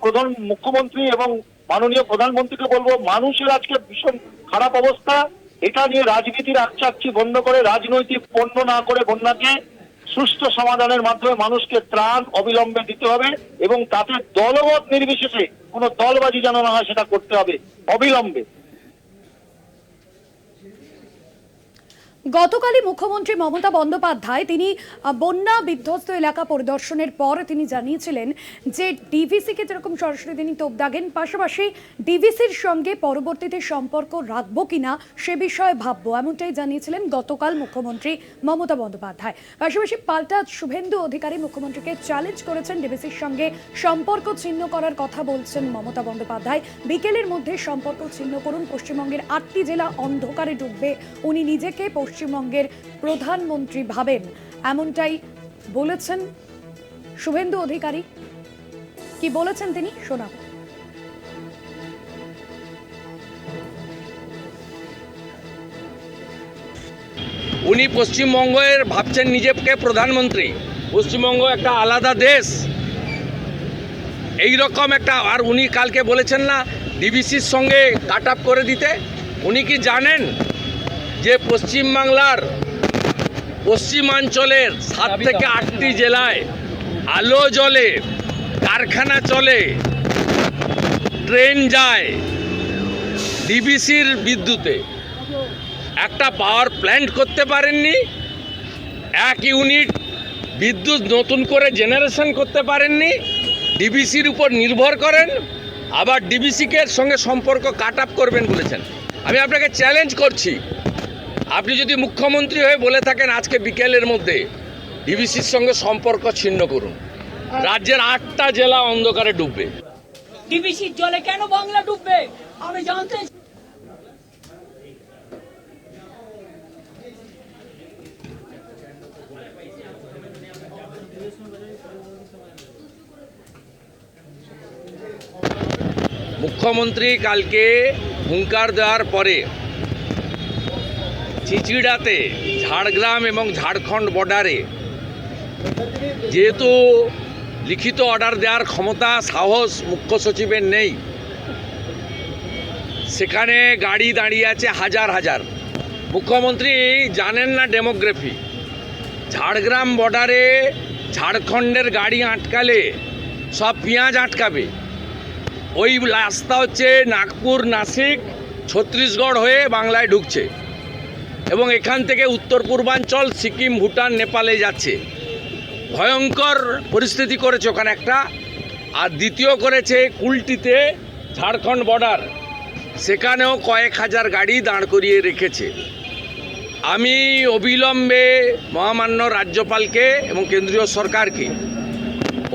Speaker 8: মুখ্যমন্ত্রী এবং মাননীয় প্রধানমন্ত্রীকে বলবো, মানুষের আজকে ভীষণ খারাপ অবস্থা, এটা নিয়ে রাজনীতির আকচাকচি বন্ধ করে রাজনৈতিক পণ্য না করে বন্যাকে সুষ্ঠু সমাধানের মাধ্যমে মানুষকে ত্রাণ অবিলম্বে দিতে হবে এবং তাতে দলমত নির্বিশেষে কোনো দলবাজি যেন না হয় সেটা করতে হবে অবিলম্বে।
Speaker 1: গতকালই মুখ্যমন্ত্রী মমতা বন্দ্যোপাধ্যায় তিনি বন্যা বিধ্বস্ত এলাকা পরিদর্শনের পর তিনি জানিয়েছিলেন যে ডিভিসিকে যেরকম সরাসরি তিনি তোপ দাগেন, পাশাপাশি ডিভিসির সঙ্গে পরবর্তীতে সম্পর্ক রাখবো কিনা সে বিষয়ে ভাববো, এমনটাই জানিয়েছিলেন গতকাল মুখ্যমন্ত্রী মমতা বন্দ্যোপাধ্যায়। পাশাপাশি পাল্টা শুভেন্দু অধিকারী মুখ্যমন্ত্রীকে চ্যালেঞ্জ করেছেন, ডিভিসির সঙ্গে সম্পর্ক ছিন্ন করার কথা বলছেন মমতা বন্দ্যোপাধ্যায়। বিকেলের মধ্যে সম্পর্ক ছিন্ন করুন, পশ্চিমবঙ্গের 8টি জেলা অন্ধকারে ডুববে, উনি নিজেকে পশ্চিমবঙ্গের প্রধানমন্ত্রী ভাবেন, এমনটাই বলেছেন শুভেন্দু অধিকারী। কি বলেছেন তিনি শোনাব।
Speaker 9: উনি পশ্চিমবঙ্গের ভাবছেন নিজেকে প্রধানমন্ত্রী, পশ্চিমবঙ্গ একটা আলাদা দেশ, এই রকম একটা। আর উনি কালকে বলেছেন না ডিভিসির সঙ্গে কাট আপ করে দিতে। উনি কি জানেন যে পশ্চিমবাংলার পশ্চিমাঞ্চলের 7 থেকে 8টি জেলায় আলো জ্বলে, কারখানা চলে, ট্রেন যায় ডিভিসির বিদ্যুতে। একটা পাওয়ার প্ল্যান্ট করতে পারেননি, 1 ইউনিট বিদ্যুৎ নতুন করে জেনারেশন করতে পারেননি, ডিভিসির উপর নির্ভর করেন, আবার ডিভিসিকে সঙ্গে সম্পর্ক কাট আপ করবেন বলেছেন। আমি আপনাকে চ্যালেঞ্জ করছি, আপনি যদি মুখ্যমন্ত্রী হয়ে বলে থাকেন আজকে বিকেলের মধ্যে ডিভিসির সঙ্গে সম্পর্ক ছিন্ন করুন, রাজ্যের 8টা জেলা অন্ধকারে ডুববে।
Speaker 5: ডিবিসির জলে কেন বাংলা ডুববে আমি জানতে
Speaker 9: মুখ্যমন্ত্রী কালকে হুঙ্কার দেওয়ার পরে চিচিড়াতে ঝাড়গ্রাম এবং ঝাড়খণ্ড বর্ডারে যেহেতু লিখিত অর্ডার দেওয়ার ক্ষমতা সাহস মুখ্য সচিবের নেই, সেখানে গাড়ি দাঁড়িয়ে আছে হাজার হাজার। মুখ্যমন্ত্রী জানেন না ডেমোগ্রাফি। ঝাড়গ্রাম বর্ডারে ঝাড়খণ্ডের গাড়ি আটকালে সব পেঁয়াজ আটকাবে। ওই রাস্তা হচ্ছে নাগপুর, নাসিক, ছত্তিশগড় হয়ে বাংলায় ঢুকছে এবং এখান থেকে উত্তর পূর্বাঞ্চল সিকিম, ভুটান, নেপালে যাচ্ছে। ভয়ঙ্কর পরিস্থিতি করেছে ওখানে একটা। আর দ্বিতীয় করেছে কুলটিতে ঝাড়খণ্ড বর্ডার, সেখানেও কয়েক হাজার গাড়ি দাঁড় করিয়ে রেখেছে। আমি অবিলম্বে মহামান্য রাজ্যপালকে এবং কেন্দ্রীয় সরকারকে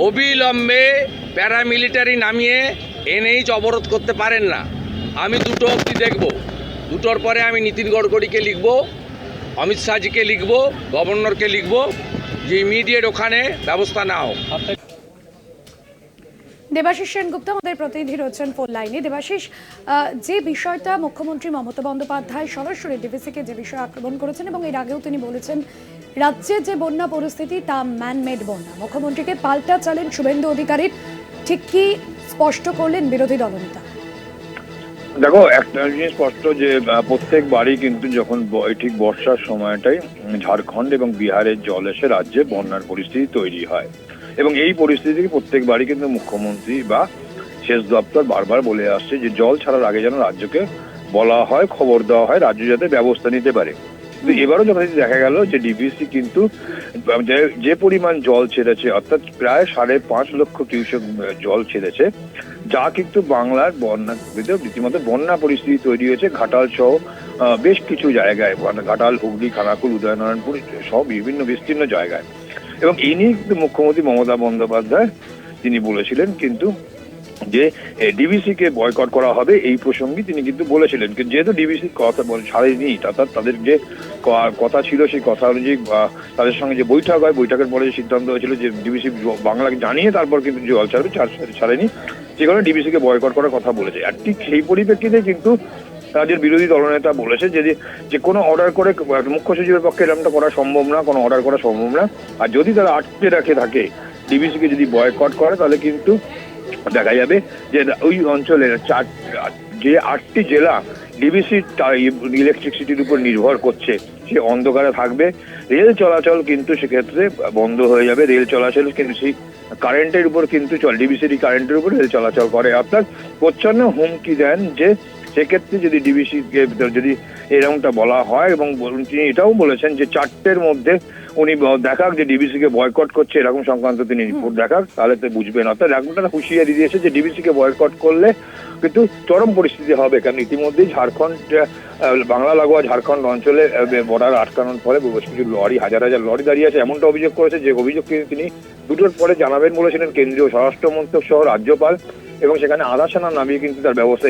Speaker 9: অবিলম্বে প্যারামিলিটারি নামিয়ে এনএইচ অবরোধ করতে পারেন না। আমি 2টো অবধি দেখব, 2টোর পরে আমি নীতিন গডকরিকে লিখব, অমিত শাহজিকে লিখব, গভর্নরকে লিখব যে ইমিডিয়েট ওখানে ব্যবস্থা না হোক।
Speaker 1: দেবাশিস সেনগুপ্ত আমাদের প্রতিনিধি রয়েছেন ফোন লাইনে। দেবাশিস, যে বিষয়টা মুখ্যমন্ত্রী মমতা বন্দ্যোপাধ্যায় সরাসরি ডিভিসিকে যে বিষয়ে আক্রমণ করেছেন এবং এর আগেও তিনি বলেছেন রাজ্যে যে বন্যা পরিস্থিতি তা ম্যানমেড বন্যা, মুখ্যমন্ত্রীকে পাল্টা চ্যালেঞ্জ শুভেন্দু অধিকারীর, ঠিক কি স্পষ্ট করলেন বিরোধী দলনেতা?
Speaker 7: দেখো, একটা জিনিস স্পষ্ট যে প্রত্যেক বাড়ি কিন্তু যখন ঠিক বর্ষার সময়টাই ঝাড়খণ্ড এবং বিহারের জল এসে রাজ্যে বন্যার পরিস্থিতি তৈরি হয় এবং এই পরিস্থিতি প্রত্যেক বাড়ি কিন্তু মুখ্যমন্ত্রী বা সেচ দপ্তর বারবার বলে আসছে যে জল ছাড়ার আগে যেন রাজ্যকে বলা হয়, খবর দেওয়া হয়, রাজ্য যাতে ব্যবস্থা নিতে পারে। তো এবারও যখন দেখা গেল যে ডিভিসি কিন্তু যে পরিমাণ জল ছেড়েছে, অর্থাৎ প্রায় 5.5 লক্ষ কিউসেক জল ছেড়েছে, যা কিন্তু বাংলার বন্যা রীতিমতো বন্যা পরিস্থিতি তৈরি হয়েছে ঘাটাল সহ বেশ কিছু জায়গায়, ঘাটাল, হুগলি, খানাকুল, উদয়নারায়ণপুর সহ বিভিন্ন বিস্তীর্ণ জায়গায়। এবং এই নিয়ে কিন্তু মুখ্যমন্ত্রী মমতা বন্দ্যোপাধ্যায় তিনি বলেছিলেন কিন্তু যে ডিভিসি কে বয়কট করা হবে, এই প্রসঙ্গে তিনি কিন্তু বলেছিলেন। কিন্তু যেহেতু ডিভিসির কথা ছাড়েনি, তাদের যে কথা ছিল সেই কথা অনুযায়ী তাদের সঙ্গে যে বৈঠক হয়, বৈঠকের পরে যে সিদ্ধান্ত হয়েছিল যে ডিভিসি বাংলাকে জানিয়ে তারপর কিন্তু জল ছাড়বে, ছাড়েনি, সে কারণে ডিভিসি কে বয়কট করার কথা বলেছে। আর ঠিক সেই পরিপ্রেক্ষিতে কিন্তু রাজ্যের বিরোধী দলনেতা বলেছে যে কোনো অর্ডার করে মুখ্য সচিবের পক্ষে এরকমটা করা সম্ভব না, কোনো অর্ডার করা সম্ভব না। আর যদি তারা আটকে রাখে থাকে ডিভিসি কে যদি বয়কট করে, তাহলে কিন্তু দেখা যাবে যে ওই অঞ্চলের যে 8টি জেলা ডিভিসি ইলেকট্রিসিটির উপর নির্ভর করছে সে অন্ধকারে থাকবে। রেল চলাচল কিন্তু সেক্ষেত্রে বন্ধ হয়ে যাবে। রেল চলাচল কিন্তু সেই কারেন্টের উপর কিন্তু ডিভিসির কারেন্টের উপর রেল চলাচল করে। অর্থাৎ প্রচ্ছন্ন হুমকি দেন যে সেক্ষেত্রে যদি ডিভিসিকে যদি এরকমটা বলা হয়, এবং তিনি এটাও বলেছেন যে 4টের মধ্যে উনি দেখাক যে ডিভিসি কে বয়কট করছে, এরকম সংক্রান্ত তিনি রিপোর্ট দেখাক, তাহলে তো বুঝবেন। অর্থাৎ এখনটা হুঁশিয়ারি দিয়েছে যে ডিভিসি কে বয়কট করলে কিন্তু চরম পরিস্থিতি হবে। কারণ ইতিমধ্যেই ঝাড়খণ্ড, বাংলা লাগোয়া ঝাড়খণ্ড অঞ্চলে বর্ডার আটকানোর ফলে বেশ কিছু লরি, হাজার হাজার লরি দাঁড়িয়ে আছে, এমনটা অভিযোগ করেছে। যে অভিযোগ তিনি দুটোর পরে জানাবেন বলেছিলেন কেন্দ্রীয় স্বরাষ্ট্রমন্ত্রক সহ রাজ্যপাল, এবং সেখানে আধা সেনা নামিয়ে কিন্তু তার ব্যবস্থা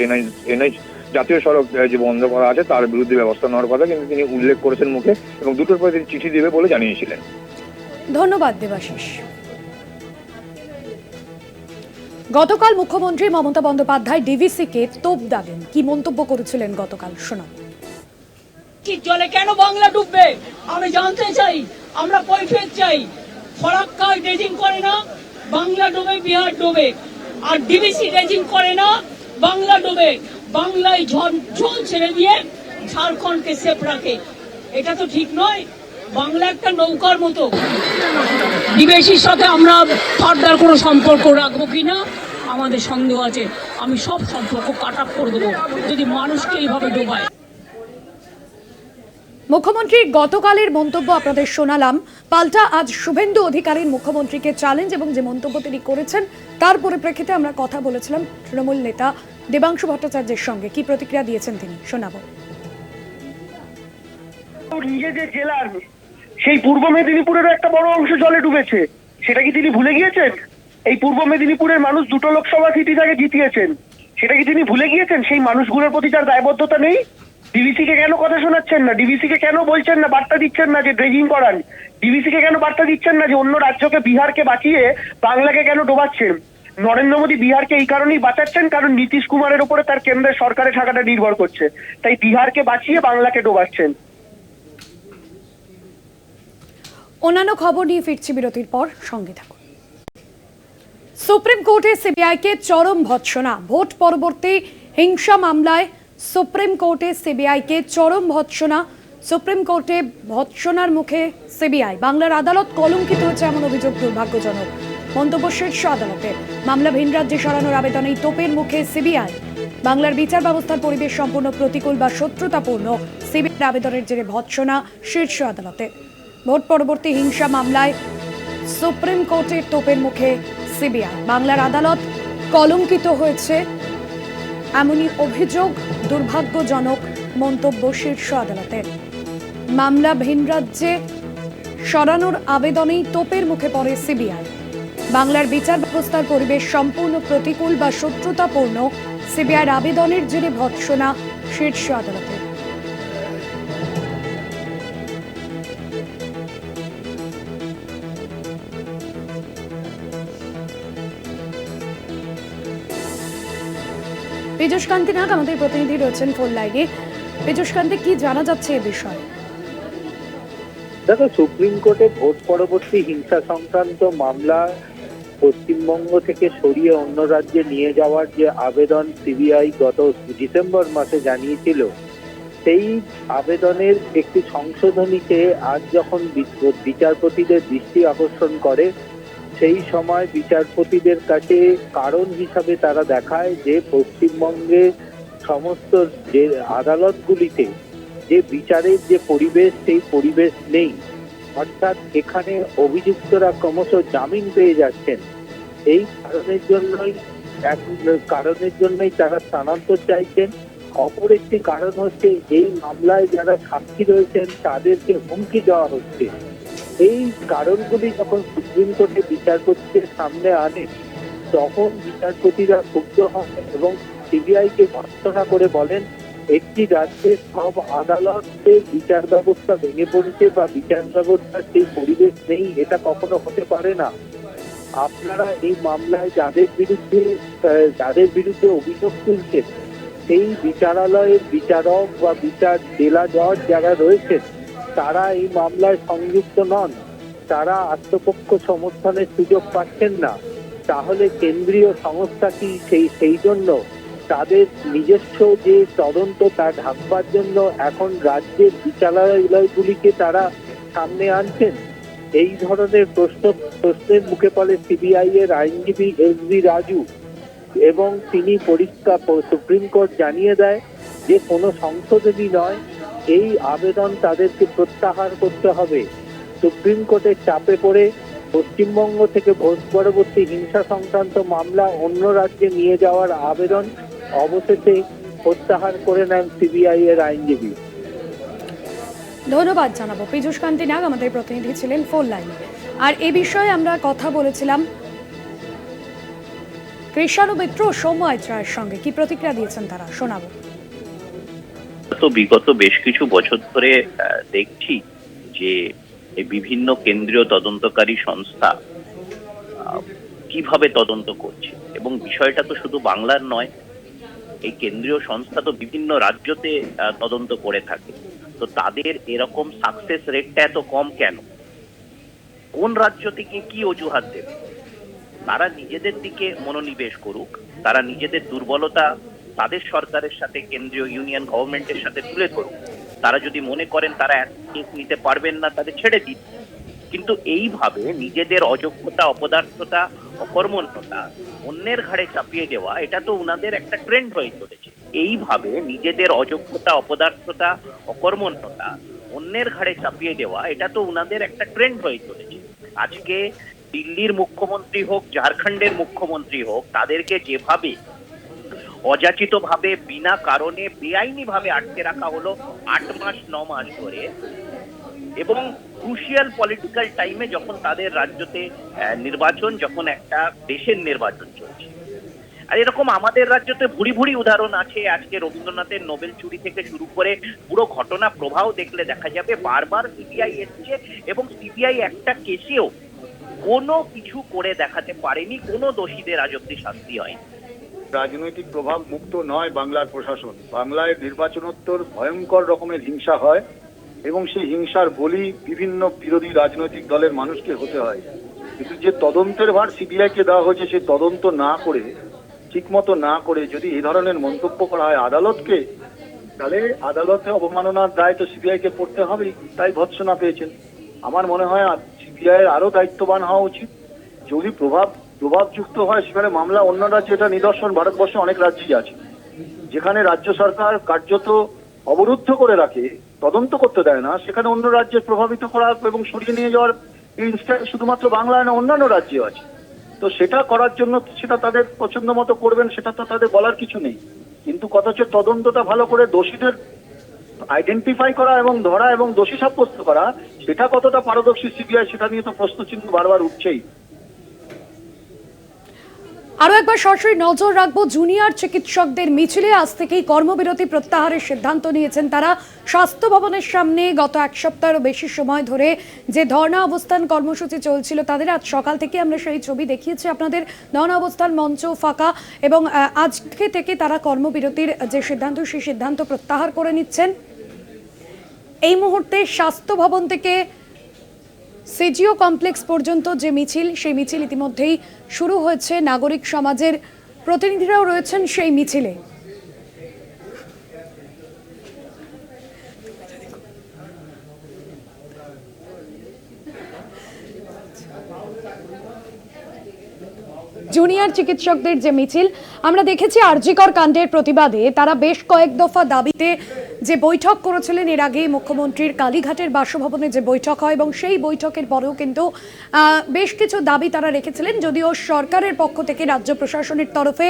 Speaker 7: এনআইচ জাতীয় সড়ক যে বন্ধ করা আছে তার বিরুদ্ধে ব্যবস্থা নেওয়ার কথা কিন্তু তিনি উল্লেখ করেছেন মুখে, এবং দুটোর পরে তিনি চিঠি দেবে বলে জানিয়েছিলেন।
Speaker 1: ধন্যবাদ দেবাশিস। গতকাল মুখ্যমন্ত্রী মমতা বন্দ্যোপাধ্যায় ডিভিসিকে তোপ দাগেন, কি মন্তব্য করেছিলেন গতকাল শোনাব।
Speaker 5: জলে কেন বাংলা ডুববে আমি জানতে চাই, আমরা কৈফিয়ত চাই। ফরাক্কা ড্রেজিং করে না, বাংলা ডুবে, বিহার ডুবে। আর ডিভিসি ড্রেজিং করে না, বাংলা ডুবে। বাংলায় জল ছেড়ে দিয়ে ঝাড়খণ্ডকে সেফ রাখে, এটা তো ঠিক নয়। বাংলা একটা নৌকার মতো। ডিভিসির সাথে আমরা ফার্দার কোনো সম্পর্ক রাখবো কিনা আমাদের সন্দেহ আছে। আমি সব সম্পর্ক কাট অফ করে দেবো যদি মানুষকে এইভাবে ডোবায়।
Speaker 1: মুখ্যমন্ত্রীর গতকালের মন্তব্য আপনাদের শোনালাম। পাল্টা আজ শুভেন্দু অধিকারীর মুখ্যমন্ত্রীকে চ্যালেঞ্জ এবং যে মন্তব্য তিনি করেছেন তার পরিপ্রেক্ষিতে আমরা কথা বলেছিলাম তৃণমূল নেতা দেবাংশু ভট্টাচার্যের সঙ্গে। কি প্রতিক্রিয়া দিয়েছেন তিনি শোনাবো।
Speaker 10: নিজেদের জেলার সেই পূর্ব মেদিনীপুরেরও একটা বড় অংশ জলে ডুবেছে, সেটা কি তিনি ভুলে গিয়েছেন? এই পূর্ব মেদিনীপুরের মানুষ 2টো লোকসভা সিটি থেকে জিতিয়েছেন, সেটা কি তিনি ভুলে গিয়েছেন? সেই মানুষগুলোর প্রতি তার দায়বদ্ধতা নেই? ডিভিসি কে কেন কথা শোনাচ্ছেন না? ডিভিসি কে কেন বলছেন না, বার্তা দিচ্ছেন না যে ড্রেজিং করান? ডিভিসি কে কেন বার্তা দিচ্ছেন না যে অন্য রাজ্যকে, বিহারকে বাঁচিয়ে বাংলাকে কেন ডোবাচ্ছেন? নরেন্দ্র মোদী বিহারকে এই কারণেই বাঁচাচ্ছেন কারণ নীতিশ কুমারের উপরে তার কেন্দ্রের সরকারের টাকাটা নির্ভর করছে, তাই বিহারকে বাঁচিয়ে বাংলাকে ডোবাচ্ছেন।
Speaker 1: অন্যান্য খবর নিয়ে ফিরছি বিরতির পর, সঙ্গে থাকুন। সুপ্রিম কোর্টে সিবিআইকে চরম ভৎসনা। ভোট পরবর্তী হিংসা মামলায় সুপ্রিম কোর্টে সিবিআইকে চরম ভৎসনা। সুপ্রিম কোর্টে ভৎসনার মুখে সিবিআই। বাংলার আদালত কলঙ্কিত হয়েছে এমন অভিযোগ দুর্ভাগ্যজনক মন্তব্য শীর্ষ আদালতের। মামলা ভিন রাজ্যে সরানোর আবেদনেই তোপের মুখে সিবিআই। বাংলার বিচার ব্যবস্থার পরিবেশ সম্পূর্ণ প্রতিকূল বা শত্রুতাপূর্ণ, সিবিআইয়ের আবেদনের জেরে ভৎসনা শীর্ষ আদালতে। ভোট পরবর্তী হিংসা মামলায় সুপ্রিম কোর্টের তোপের মুখে সিবিআই। বাংলার আদালত কলঙ্কিত হয়েছে এমনই অভিযোগ দুর্ভাগ্যজনক মন্তব্য শীর্ষ আদালতের। মামলা ভিন রাজ্যে সরানোর আবেদনেই তোপের মুখে পড়ে সিবিআই। বাংলার বিচার ব্যবস্থার পরিবেশ সম্পূর্ণ প্রতিকূল বা শত্রুতাপূর্ণ, সিবিআইয়ের আবেদনের জেরে ভৎসনা শীর্ষ আদালতে। পীযূষ কান্তি নাগ আমাদের প্রতিনিধি রয়েছেন ফোন লাইনে। পীযূষ কান্তি, কি জানা যাচ্ছে এ বিষয়ে?
Speaker 11: দেখো, সুপ্রিম কোর্টে ভোট পরবর্তী হিংসা সংক্রান্ত মামলা পশ্চিমবঙ্গ থেকে সরিয়ে অন্য রাজ্যে নিয়ে যাওয়ার যে আবেদন সিবিআই গত ডিসেম্বর মাসে জানিয়েছিল, সেই আবেদনের একটি সংশোধনীতে আজ যখন বিচারপতিদের দৃষ্টি আকর্ষণ করে, সেই সময় বিচারপতিদের কাছে কারণ হিসাবে তারা দেখায় যে পশ্চিমবঙ্গে সমস্ত যে আদালতগুলিতে যে বিচারের যে পরিবেশ, সেই পরিবেশ নেই। অর্থাৎ এখানে অভিযুক্তরা ক্রমশ জামিন পেয়ে যাচ্ছেন। এই কারণের জন্যই এক কারণের জন্যই তারা স্থানান্তর চাইছেন। অপর একটি কারণ হচ্ছে এই মামলায় যারা সাক্ষী রয়েছেন তাদেরকে হুমকি দেওয়া হচ্ছে। এই কারণগুলি যখন সুপ্রিম কোর্টে বিচারপতিদের সামনে আনে তখন বিচারপতিরা ক্ষুব্ধ হন এবং সিবিআইকে ভর্ৎসনা করে বলেন, একটি রাজ্যের সব আদালতে বিচার ব্যবস্থা ভেঙে পড়েছে বা বিচার ব্যবস্থার সেই পরিবেশ নেই, এটা কখনো হতে পারে না। আপনারা এই মামলায় যাদের বিরুদ্ধে অভিযোগ তুলছেন সেই বিচারালয়ের বিচারক বা জেলা জজ যারা রয়েছেন তারা এই মামলায় সংযুক্ত নন, তারা আত্মপক্ষ সমর্থনের সুযোগ পাচ্ছেন না। তাহলে কেন্দ্রীয় সংস্থা কি সেই জন্য তাদের নিজস্ব যে তদন্ত তা ঢাকবার জন্য এখন রাজ্যের বিচারালয়গুলিকে তারা সামনে আনছেন? এই ধরনের প্রশ্নের মুখে পড়ে সিবিআই এর আইনজীবী এস.ভি. রাজু এবং তিনি পরিষ্কার সুপ্রিম কোর্ট জানিয়ে দেয় যে কোনো সংশোধনী নয়, এই আবেদন তাদেরকে প্রত্যাহার করতে হবে। সুপ্রিম কোর্টের চাপে পড়ে পশ্চিমবঙ্গ থেকে ভোট পরবর্তী হিংসা সংক্রান্ত মামলা অন্য রাজ্যে নিয়ে যাওয়ার আবেদন অবশেষে প্রত্যাহার করে নেন সিবিআই এর আইনজীবী।
Speaker 1: ধন্যবাদ জানাবো পীযূষ কান্তি নাগ, আমাদের প্রতিনিধি ছিলেন ফোন লাইনে। আর এ বিষয়ে আমরা কথা বলেছিলাম কৃষাণু মিত্র ও সৌম্য রায়ের সঙ্গে। কি প্রতিক্রিয়া দিয়েছেন তারা, শোনাবো।
Speaker 12: তো বিগত বেশ কিছু বছর ধরে দেখছি যে বিভিন্ন কেন্দ্রীয় তদন্তকারী সংস্থা কিভাবে তদন্ত করছে, এবং বিষয়টা তো শুধু বাংলার নয়, এই কেন্দ্রীয় সংস্থা তো বিভিন্ন রাজ্যতে তদন্ত করে থাকে। তো তাদের এরকম সাকসেস রেটটা এত কম কেন? কোন রাজ্য থেকে কি অজুহাত দেবে? তারা নিজেদের দিকে মনোনিবেশ করুক, তারা নিজেদের দুর্বলতা তাদের সরকারের সাথে, কেন্দ্রীয় ইউনিয়ন গভর্নমেন্টের সাথে তুলে ধরুক। তারা যদি মনে করেন তারা কেস নিতে পারবেন না, তাদের ছেড়ে দিন। কিন্তু এইভাবে নিজেদের অযোগ্যতা, অপদার্থতা, অকর্মণ্যতা অন্যের ঘাড়ে চাপিয়ে দেওয়া, এটা তো উনাদের একটা ট্রেন্ড হয়ে চলেছে। এইভাবে নিজেদের অযোগ্যতা, অপদার্থতা, অকর্মণ্যতা অন্যের ঘাড়ে চাপিয়ে দেওয়া, এটা তো উনাদের একটা ট্রেন্ড হয়ে চলেছে। আজকে দিল্লির মুখ্যমন্ত্রী হোক, ঝাড়খণ্ডের মুখ্যমন্ত্রী হোক, তাদেরকে যেভাবে অযাচিত ভাবে বিনা কারণে বেআইনি ভাবে আটকে রাখা হলো 8 মাস 9 মাস ধরে, এবং ক্রুশিয়াল পলিটিক্যাল টাইমে যখন তাদের রাজ্যতে নির্বাচন, যখন একটা দেশের নির্বাচন চলছে। আর এরকম আমাদের রাজ্যতে ভুরি ভুরি উদাহরণ আছে। আজকে রবীন্দ্রনাথের নোবেল চুরি থেকে শুরু করে পুরো ঘটনা প্রবাহ দেখলে দেখা যাবে বারবার সিবিআই এসছে এবং সিবিআই একটা কেসেও কোনো কিছু করে দেখাতে পারেনি, কোনো দোষীদের আজ অব্দি শাস্তি হয়নি।
Speaker 7: রাজনৈতিক প্রভাব মুক্ত নয় বাংলার প্রশাসন। বাংলায় নির্বাচনোত্তর ভয়ঙ্কর রকমের হিংসা হয় এবং সেই হিংসার বলি বিভিন্ন বিরোধী রাজনৈতিক দলের মানুষকে হতে হয়। কিন্তু যে তদন্তের ভার সিবিআইকে দেওয়া হয়েছে, সে তদন্ত না করে, ঠিকমতো না করে যদি এই ধরনের মন্তব্য করা হয় আদালতকে, তাহলে আদালতে অবমাননার দায় তো সিবিআইকে পড়তে হবেই। তাই ভৎসনা পেয়েছেন। আমার মনে হয় সিবিআই এর আরো দায়িত্ববান হওয়া উচিত। যদি প্রভাবযুক্ত হয় সেখানে মামলা অন্য রাজ্যে, এটা নিদর্শন ভারতবর্ষে অনেক রাজ্যই আছে যেখানে রাজ্য সরকার কার্যত অবরুদ্ধ করে রাখে, তদন্ত করতে দেয় না, সেখানে অন্য রাজ্যে প্রভাবিত করা এবং সরিয়ে নিয়ে যাওয়ার ইনস্ট্যান্ট শুধুমাত্র বাংলায় না, অন্যান্য রাজ্যে আছে। তো সেটা করার জন্য সেটা তাদের পছন্দ মতো করবেন, সেটা তো তাদের বলার কিছু নেই। কিন্তু কথা হচ্ছে তদন্তটা ভালো করে দোষীদের আইডেন্টিফাই করা এবং ধরা এবং দোষী সাব্যস্ত করা, সেটা কতটা পারদর্শী সিবিআই, সেটা নিয়ে তো প্রশ্নচিহ্ন বারবার উঠছেই।
Speaker 1: আরো একবার সরাসরি নজর রাখবো জুনিয়র চিকিৎসকদের মিছিলে আজ থেকেই কর্মবিরতি প্রত্যাহারের সিদ্ধান্ত নিয়েছেন তারা। স্বাস্থ্য ভবনের সামনে গত এক সপ্তাহেরও বেশি সময় ধরে যে ধর্ণা অবস্থান কর্মসূচি চলছিল তাদের, আজ সকাল থেকে আমরা সেই ছবি দেখিয়েছি আপনাদের। ধর্ণা অবস্থান মঞ্চ ফাঁকা এবং আজকে থেকে তারা কর্মবিরতির যে সিদ্ধান্ত, সেই সিদ্ধান্ত প্রত্যাহার করে নিচ্ছেন। এই মুহূর্তে স্বাস্থ্য ভবন থেকে সিজিও কমপ্লেক্স পর্যন্ত যে মিছিল, সেই মিছিল ইতিমধ্যেই শুরু হয়েছে। নাগরিক সমাজের প্রতিনিধিরাও রয়েছেন সেই মিছিলে। জুনিয়র চিকিৎসকদের যে মিছিল আমরা দেখেছি, আরজিকর কাণ্ডের প্রতিবাদে তারা বেশ কয়েক দফা দাবিতে যে বৈঠক করেছিলেন এর আগে মুখ্যমন্ত্রীর কালীঘাটের বাসভবনে যে বৈঠক হয় এবং সেই বৈঠকের পরেও কিন্তু বেশ কিছু দাবি তারা রেখেছিলেন, যদিও সরকারের পক্ষ থেকে রাজ্য প্রশাসনের তরফে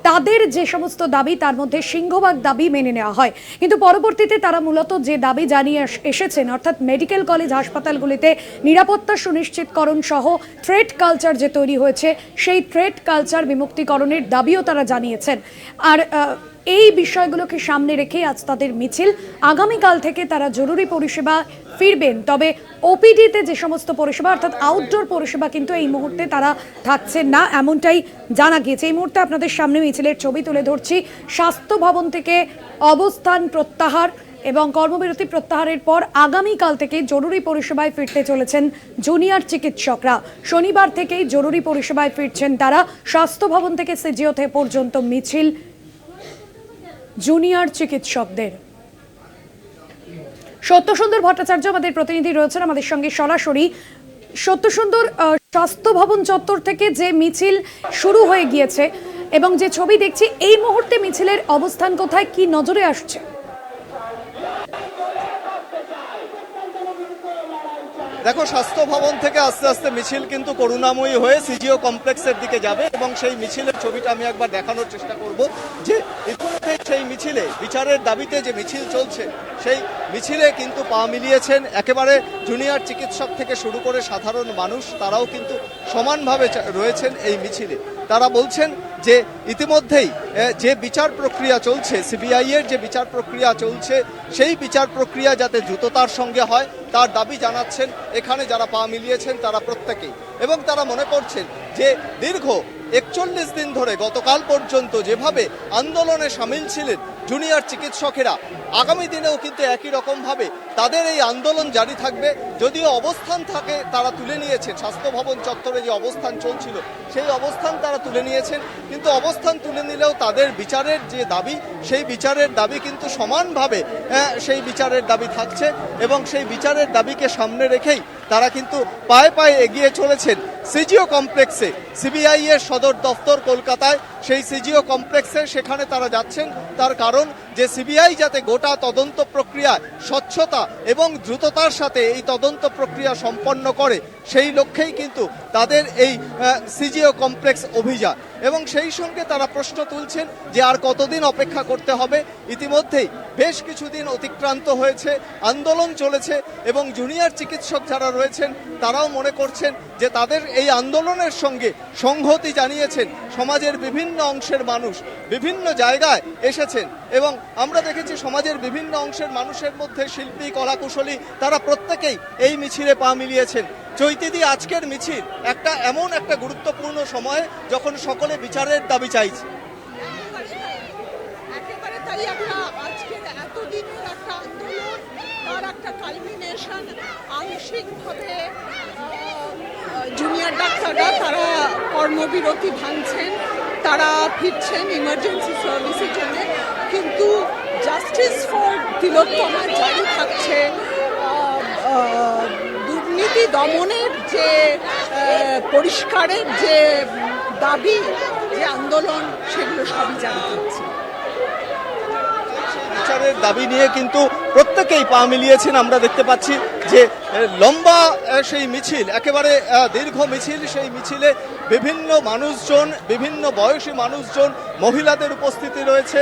Speaker 1: তাদের যে সমস্ত দাবি তার মধ্যে সিংহভাগ দাবি মেনে নেওয়া হয়, কিন্তু পরবর্তীতে তারা মূলত যে দাবি জানিয়ে এসেছেন, অর্থাৎ মেডিকেল কলেজ হাসপাতালগুলিতে নিরাপত্তা সুনিশ্চিতকরণ সহ থ্রেট কালচার যে তৈরি হয়েছে সেই থ্রেট কালচার বিমুক্তিকরণের দাবিও তারা জানিয়েছেন। আর এই বিষয়গুলোকে সামনে রেখে আজ তাদের মিছিল। আগামীকাল থেকে তারা জরুরি পরিষেবা ফিরবেন, তবে ওপিডিতে যে সমস্ত পরিষেবা অর্থাৎ আউটডোর পরিষেবা কিন্তু এই মুহূর্তে তারা থাকছেন না, এমনটাই জানা গিয়েছে। এই মুহূর্তে আপনাদের সামনে মিছিলের ছবি তুলে ধরছি। স্বাস্থ্য ভবন থেকে অবস্থান প্রত্যাহার এবং কর্মবিরতি প্রত্যাহারের পর আগামীকাল থেকে জরুরি পরিষেবায় ফিরতে চলেছেন জুনিয়র চিকিৎসকরা। শনিবার থেকেই জরুরি পরিষেবায় ফিরছেন তারা। স্বাস্থ্য ভবন থেকে সিজিওতে পর্যন্ত মিছিল জুনিয়র চিকিৎসকদের। সত্যসুন্দর ভট্টাচার্য আমাদের প্রতিনিধি রয়েছেন আমাদের সঙ্গে সরাসরি। সত্যসুন্দর, স্বাস্থ্য ভবন চত্বর থেকে যে মিছিল শুরু হয়ে গিয়েছে এবং যে ছবি দেখছি, এই মুহূর্তে মিছিলের অবস্থান কোথায়, কি নজরে আসছে?
Speaker 2: দেখো, স্বাস্থ্য ভবন থেকে আস্তে আস্তে মিছিল কিন্তু করুণাময়ী হয়ে সিজিও কমপ্লেক্সের দিকে যাবে এবং সেই মিছিলের ছবিটা আমি একবার দেখানোর চেষ্টা করব যে ইতিমধ্যে সেই মিছিলে বিচারের দাবিতে যে মিছিল চলছে সেই মিছিলে কিন্তু পা মিলিয়েছেন একেবারে জুনিয়র চিকিৎসক থেকে শুরু করে সাধারণ মানুষ, তারাও কিন্তু সমানভাবে রয়েছেন এই মিছিলে। তারা বলছেন যে ইতিমধ্যেই যে বিচার প্রক্রিয়া চলছে, সিবিআই এর যে বিচার প্রক্রিয়া চলছে সেই বিচার প্রক্রিয়া যাতে দ্রুততার সঙ্গে হয় তার দাবি জানাচ্ছেন এখানে যারা পা মিলিয়েছেন তারা প্রত্যেকেই। এবং তারা মনে করছেন যে দীর্ঘ ৪১ দিন ধরে গতকাল পর্যন্ত যেভাবে আন্দোলনে সামিল ছিলেন জুনিয়র চিকিৎসকেরা, আগামী দিনেও কিন্তু একই রকমভাবে তাদের এই আন্দোলন জারি থাকবে। যদিও অবস্থান থাকে তারা তুলে নিয়েছেন, স্বাস্থ্য ভবন চত্বরে যে অবস্থান চলছিল সেই অবস্থান তারা তুলে নিয়েছেন, কিন্তু অবস্থান তুলে নিলেও তাদের বিচারের যে দাবি সেই বিচারের দাবি কিন্তু সমানভাবে সেই বিচারের দাবি থাকছে এবং সেই বিচারের দাবিকে সামনে রেখেই তারা কিন্তু পায়ে পায়ে এগিয়ে চলেছেন সিজিও কমপ্লেক্সে। সিবিআই এর সদর দফতর কলকাতায়, সেই সিজিও কমপ্লেক্সে সেখানে তারা যাচ্ছেন তার কারণ যে সিবিআই যাতে গোটা তদন্ত প্রক্রিয়া স্বচ্ছতা এবং দ্রুততার সাথে এই তদন্ত প্রক্রিয়া সম্পন্ন করে সেই লক্ষ্যেই কিন্তু তাদের এই সিজিও কমপ্লেক্স অভিযান। এবং সেই সঙ্গে তারা প্রশ্ন তুলছেন যে আর কতদিন অপেক্ষা করতে হবে। ইতিমধ্যেই বেশ কিছুদিন অতিক্রান্ত হয়েছে, আন্দোলন চলেছে এবং জুনিয়র চিকিৎসক যারা রয়েছেন তারাও মনে করছেন যে তাদের এই আন্দোলনের সঙ্গে সংহতি জানিয়েছেন সমাজের বিভিন্ন অংশের মানুষ, বিভিন্ন জায়গায় এসেছেন এবং আমরা দেখেছি সমাজের বিভিন্ন অংশের মানুষের মধ্যে শিল্পী, কলাকুশলী তারা প্রত্যেকেই এই মিছিলে পা মিলিয়েছেন। চৈতিদি, আজকের মিছিল এমন একটা গুরুত্বপূর্ণ সময়ে যখন সকলে বিচারের দাবি চাইছে।
Speaker 4: একেবারে তাই, আমরা আজকের এতদিনের একটা আন্দোলন তার একটা কালমিনেশন। আংশিকভাবে জুনিয়র ডাক্তাররা তারা কর্মবিরতি ভাঙছেন, তারা ফিরছেন ইমার্জেন্সি সার্ভিসের জন্য, কিন্তু জাস্টিস ফর তিলোত্তমা জারি থাকছে। দুর্নীতি দমনের যে পরিষ্কারের যে দাবি, যে আন্দোলন, সেগুলো সবই জারি থাকছে।
Speaker 2: বিচারের দাবি নিয়ে কিন্তু প্রত্যেকেই পা মিলিয়েছেন। আমরা দেখতে পাচ্ছি যে লম্বা সেই মিছিল, একেবারে দীর্ঘ মিছিল, সেই মিছিলে বিভিন্ন মানুষজন, বিভিন্ন বয়সী মানুষজন, মহিলাদের উপস্থিতি রয়েছে।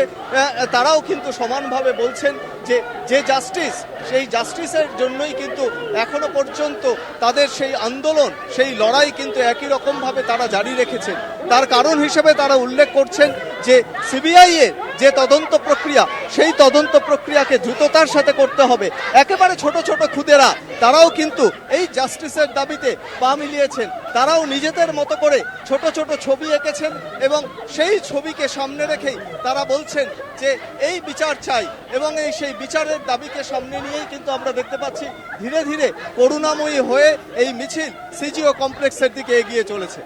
Speaker 2: তারাও কিন্তু সমানভাবে বলছেন যে যে জাস্টিস, সেই জাস্টিসের জন্যই কিন্তু এখনো পর্যন্ত তাদের সেই আন্দোলন, সেই লড়াই কিন্তু একই রকমভাবে তারা জারি রেখেছেন। তার কারণ হিসেবে তারা উল্লেখ করছেন যে সিবিআই এর যে তদন্ত প্রক্রিয়া সেই তদন্ত প্রক্রিয়াকে দ্রুততার সাথে করতে হবে। একেবারে ছোট ছোট খুদেরা তারাও কিন্তু এই জাস্টিসের দাবিতে পা মিলিয়েছেন। তারাও নিজেদের মতো করে ছোট ছোট ছবি এঁকেছেন এবং সেই ছবিকে সামনে রেখেই তারা বলছেন যে এই বিচার চাই এবং সেই বিচারের দাবিকে সামনে নিয়েই কিন্তু আমরা দেখতে পাচ্ছি ধীরে ধীরে করুণাময়ী হয়ে এই মিছিল সিজিও কমপ্লেক্সের দিকে এগিয়ে চলেছে।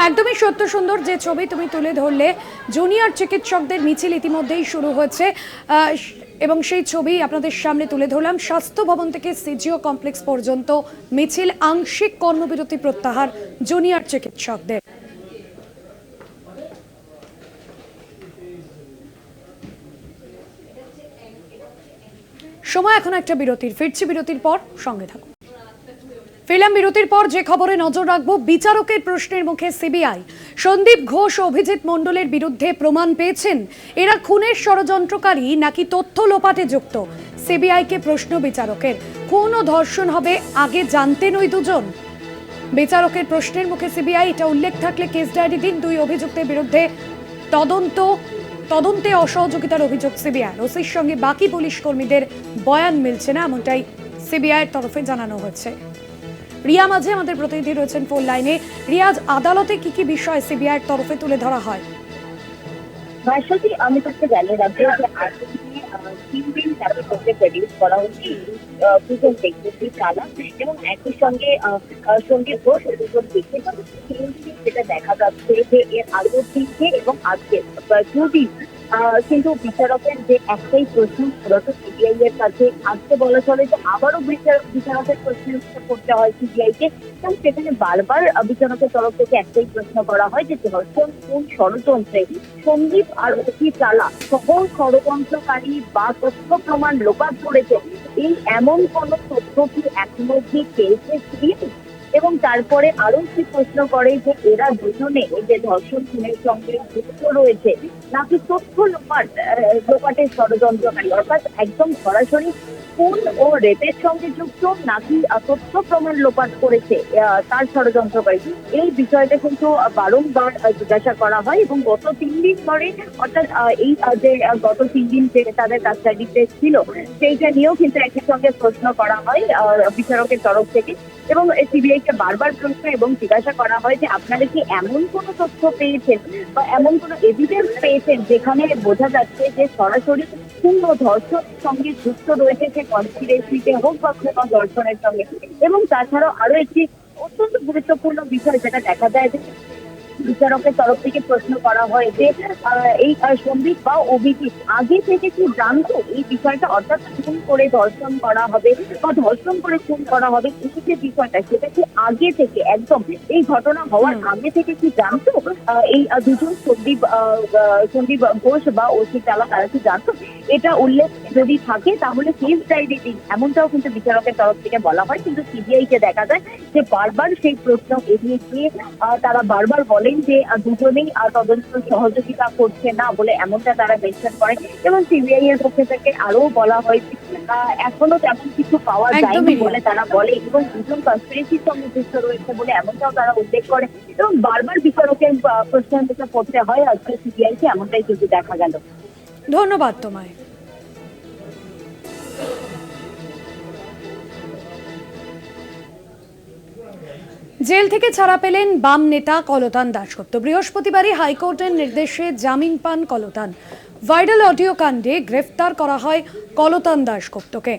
Speaker 1: একদমই সত্য সুন্দর যে ছবি তুমি তুলে ধরলে, জুনিয়র চিকিৎসকদের মিছিল ইতিমধ্যেই শুরু হয়েছে এবং সেই ছবি আপনাদের সামনে তুলে ধরলাম। স্বাস্থ্য ভবন থেকে সিজিও কমপ্লেক্স পর্যন্ত মিছিল, আংশিক কর্মবিরতি প্রত্যাহার জুনিয়র চিকিৎসকদের। সময় এখন একটা বিরতির, ফিরছি বিরতির পর, সঙ্গে থাকুন। ফিল্ম বিরতির পর যে খবরে নজর রাখবো, বিচারকের প্রশ্নের মুখে সিবিআই। সন্দীপ ঘোষ ও অভিজিৎ মণ্ডলের বিরুদ্ধে প্রমাণ পেয়েছেন, এরা খুনের ষড়যন্ত্রকারী নাকি তথ্য লোপাটে যুক্ত। সিবিআইকে প্রশ্ন বিচারকের, খুন ও ধর্ষণ হবে আগে জানতেন ওই দুজন? বিচারকের প্রশ্নের মুখে সিবিআই। এটা উল্লেখ থাকলে কেস ডায়েরি দিন। দুই অভিযুক্তের বিরুদ্ধে তদন্তে অসহযোগিতার অভিযোগ সিবিআই। ওসির সঙ্গে বাকি পুলিশ কর্মীদের বয়ান মিলছে না, এমনটাই সিবিআইয়ের তরফে জানানো হয়েছে। রিয়া মাঝে আমাদের প্রতিনিধি রয়েছেন ফোন লাইনে। রিয়াজ, আদালতে কি কি বিষয় সিবিআইয়ের তরফে তুলে ধরা হয়?
Speaker 13: ভাষাটি আমি তাকে জানিয়ে রাখবো যে আজকে 3 দিন তাকে করতে প্রডিউস করা হচ্ছে দুজন ব্যক্তি চালা এবং একই সঙ্গে সঙ্গীত ঘোষ দুজন ব্যক্তি। যেটা দেখা যাচ্ছে যে এর আগের দিনকে এবং আজকে 2 দিন কিন্তু বিচারকের যে একটাই প্রশ্ন মূলত সিবিআই এর কাছে আসতে বলা চলে যে আবারও বিচারকের প্রশ্ন করতে হয় সিবিআই কে, এবং সেখানে বারবার বিচারকের তরফ থেকে একটাই প্রশ্ন করা হয় যে ধর্ষণ কোন ষড়যন্ত্রে সন্দীপ আর অতি চালা সহ ষড়যন্ত্রকারী বা তথ্য প্রমাণ লোপাট করেছে, এই এমন কোন তথ্য কি এখনো কি পেয়েছে সিবিআই? এবং তারপরে আরো একটি প্রশ্ন করে যে এরা দুজনে যে ধর্ষণ খুনের সঙ্গে যুক্ত রয়েছে নাকি তথ্য লোপাটের ষড়যন্ত্রকারী, অর্থাৎ একদম সরাসরি খুন ও রেপের সঙ্গে যুক্ত নাকি তথ্য প্রমাণ লোপাট করেছে তার ষড়যন্ত্রকারী। এই বিষয়টা কিন্তু বারংবার জিজ্ঞাসা করা হয় এবং গত 3 দিন ধরে, অর্থাৎ এই যে গত 3 দিন যে তাদের কাস্টাডিতে ছিল সেইটা নিয়েও কিন্তু একই সঙ্গে প্রশ্ন করা হয় বিচারকের তরফ থেকে, এবং সিবিআই কে বারবার প্রশ্ন এবং জিজ্ঞাসা করা হয় যে আপনারা কি এমন কোনো তথ্য পেয়েছেন বা এমন কোনো এভিডেন্স পেয়েছেন যেখানে বোঝা যাচ্ছে যে সরাসরি খুন ও ধর্ষণের সঙ্গে যুক্ত রয়েছে, সে কনস্পিরেসিতে হোক বা খুন ও ধর্ষণের সঙ্গে। এবং তাছাড়াও আরো একটি অত্যন্ত গুরুত্বপূর্ণ বিষয় যেটা দেখা যায় যে বিচারকের তরফ থেকে প্রশ্ন করা হয় যে এই সন্দীপ বা অভিজিৎ আগে থেকে কি জানতো এই বিষয়টা, অর্থাৎ খুন করে ধর্ষণ করা হবে বা ধর্ষণ করে খুন করা হবে, এই যে বিষয়টা সেটা কি আগে থেকে একদম এই ঘটনা হওয়ার আগে থেকে কি জানতো এই দুজন সন্দীপ ঘোষ বা ওসি চালা, তারা কি জানতো? এটা উল্লেখ যদি থাকে তাহলে কেস ডায়েরি দিন, এমনটাও কিন্তু বিচারকের তরফ থেকে বলা হয়। কিন্তু সিবিআই কে দেখা যায় যে বারবার সেই প্রশ্ন এড়িয়ে গিয়ে তারা বারবার বলেন যে দুজনেই তদন্ত সহযোগিতা করছে না বলে, এমনটা তারা মেনশন করে। এবং সিবিআই এর পক্ষ থেকে আরো বলা হয় এখনো তেমন কিছু পাওয়া যায়নি বলে তারা বলে, এবং দুজন কনস্পিরেসির সঙ্গে যুক্ত রয়েছে বলে এমনটাও তারা উল্লেখ করে, এবং বারবার বিচারকের প্রশ্নের মুখে পড়তে হয় আজকে সিবিআই কে, এমনটাই কিন্তু দেখা গেল।
Speaker 1: ধন্যবাদ তোমায়। জেল থেকে ছাড়া পেলেন বাম নেতা কলতান দাশগুপ্ত। বৃহস্পতিবারই হাইকোর্টের নির্দেশে জামিন পান কলতান। ভাইরাল অডিও কাণ্ডে গ্রেফতার করা হয় কলতান দাশগুপ্তকে।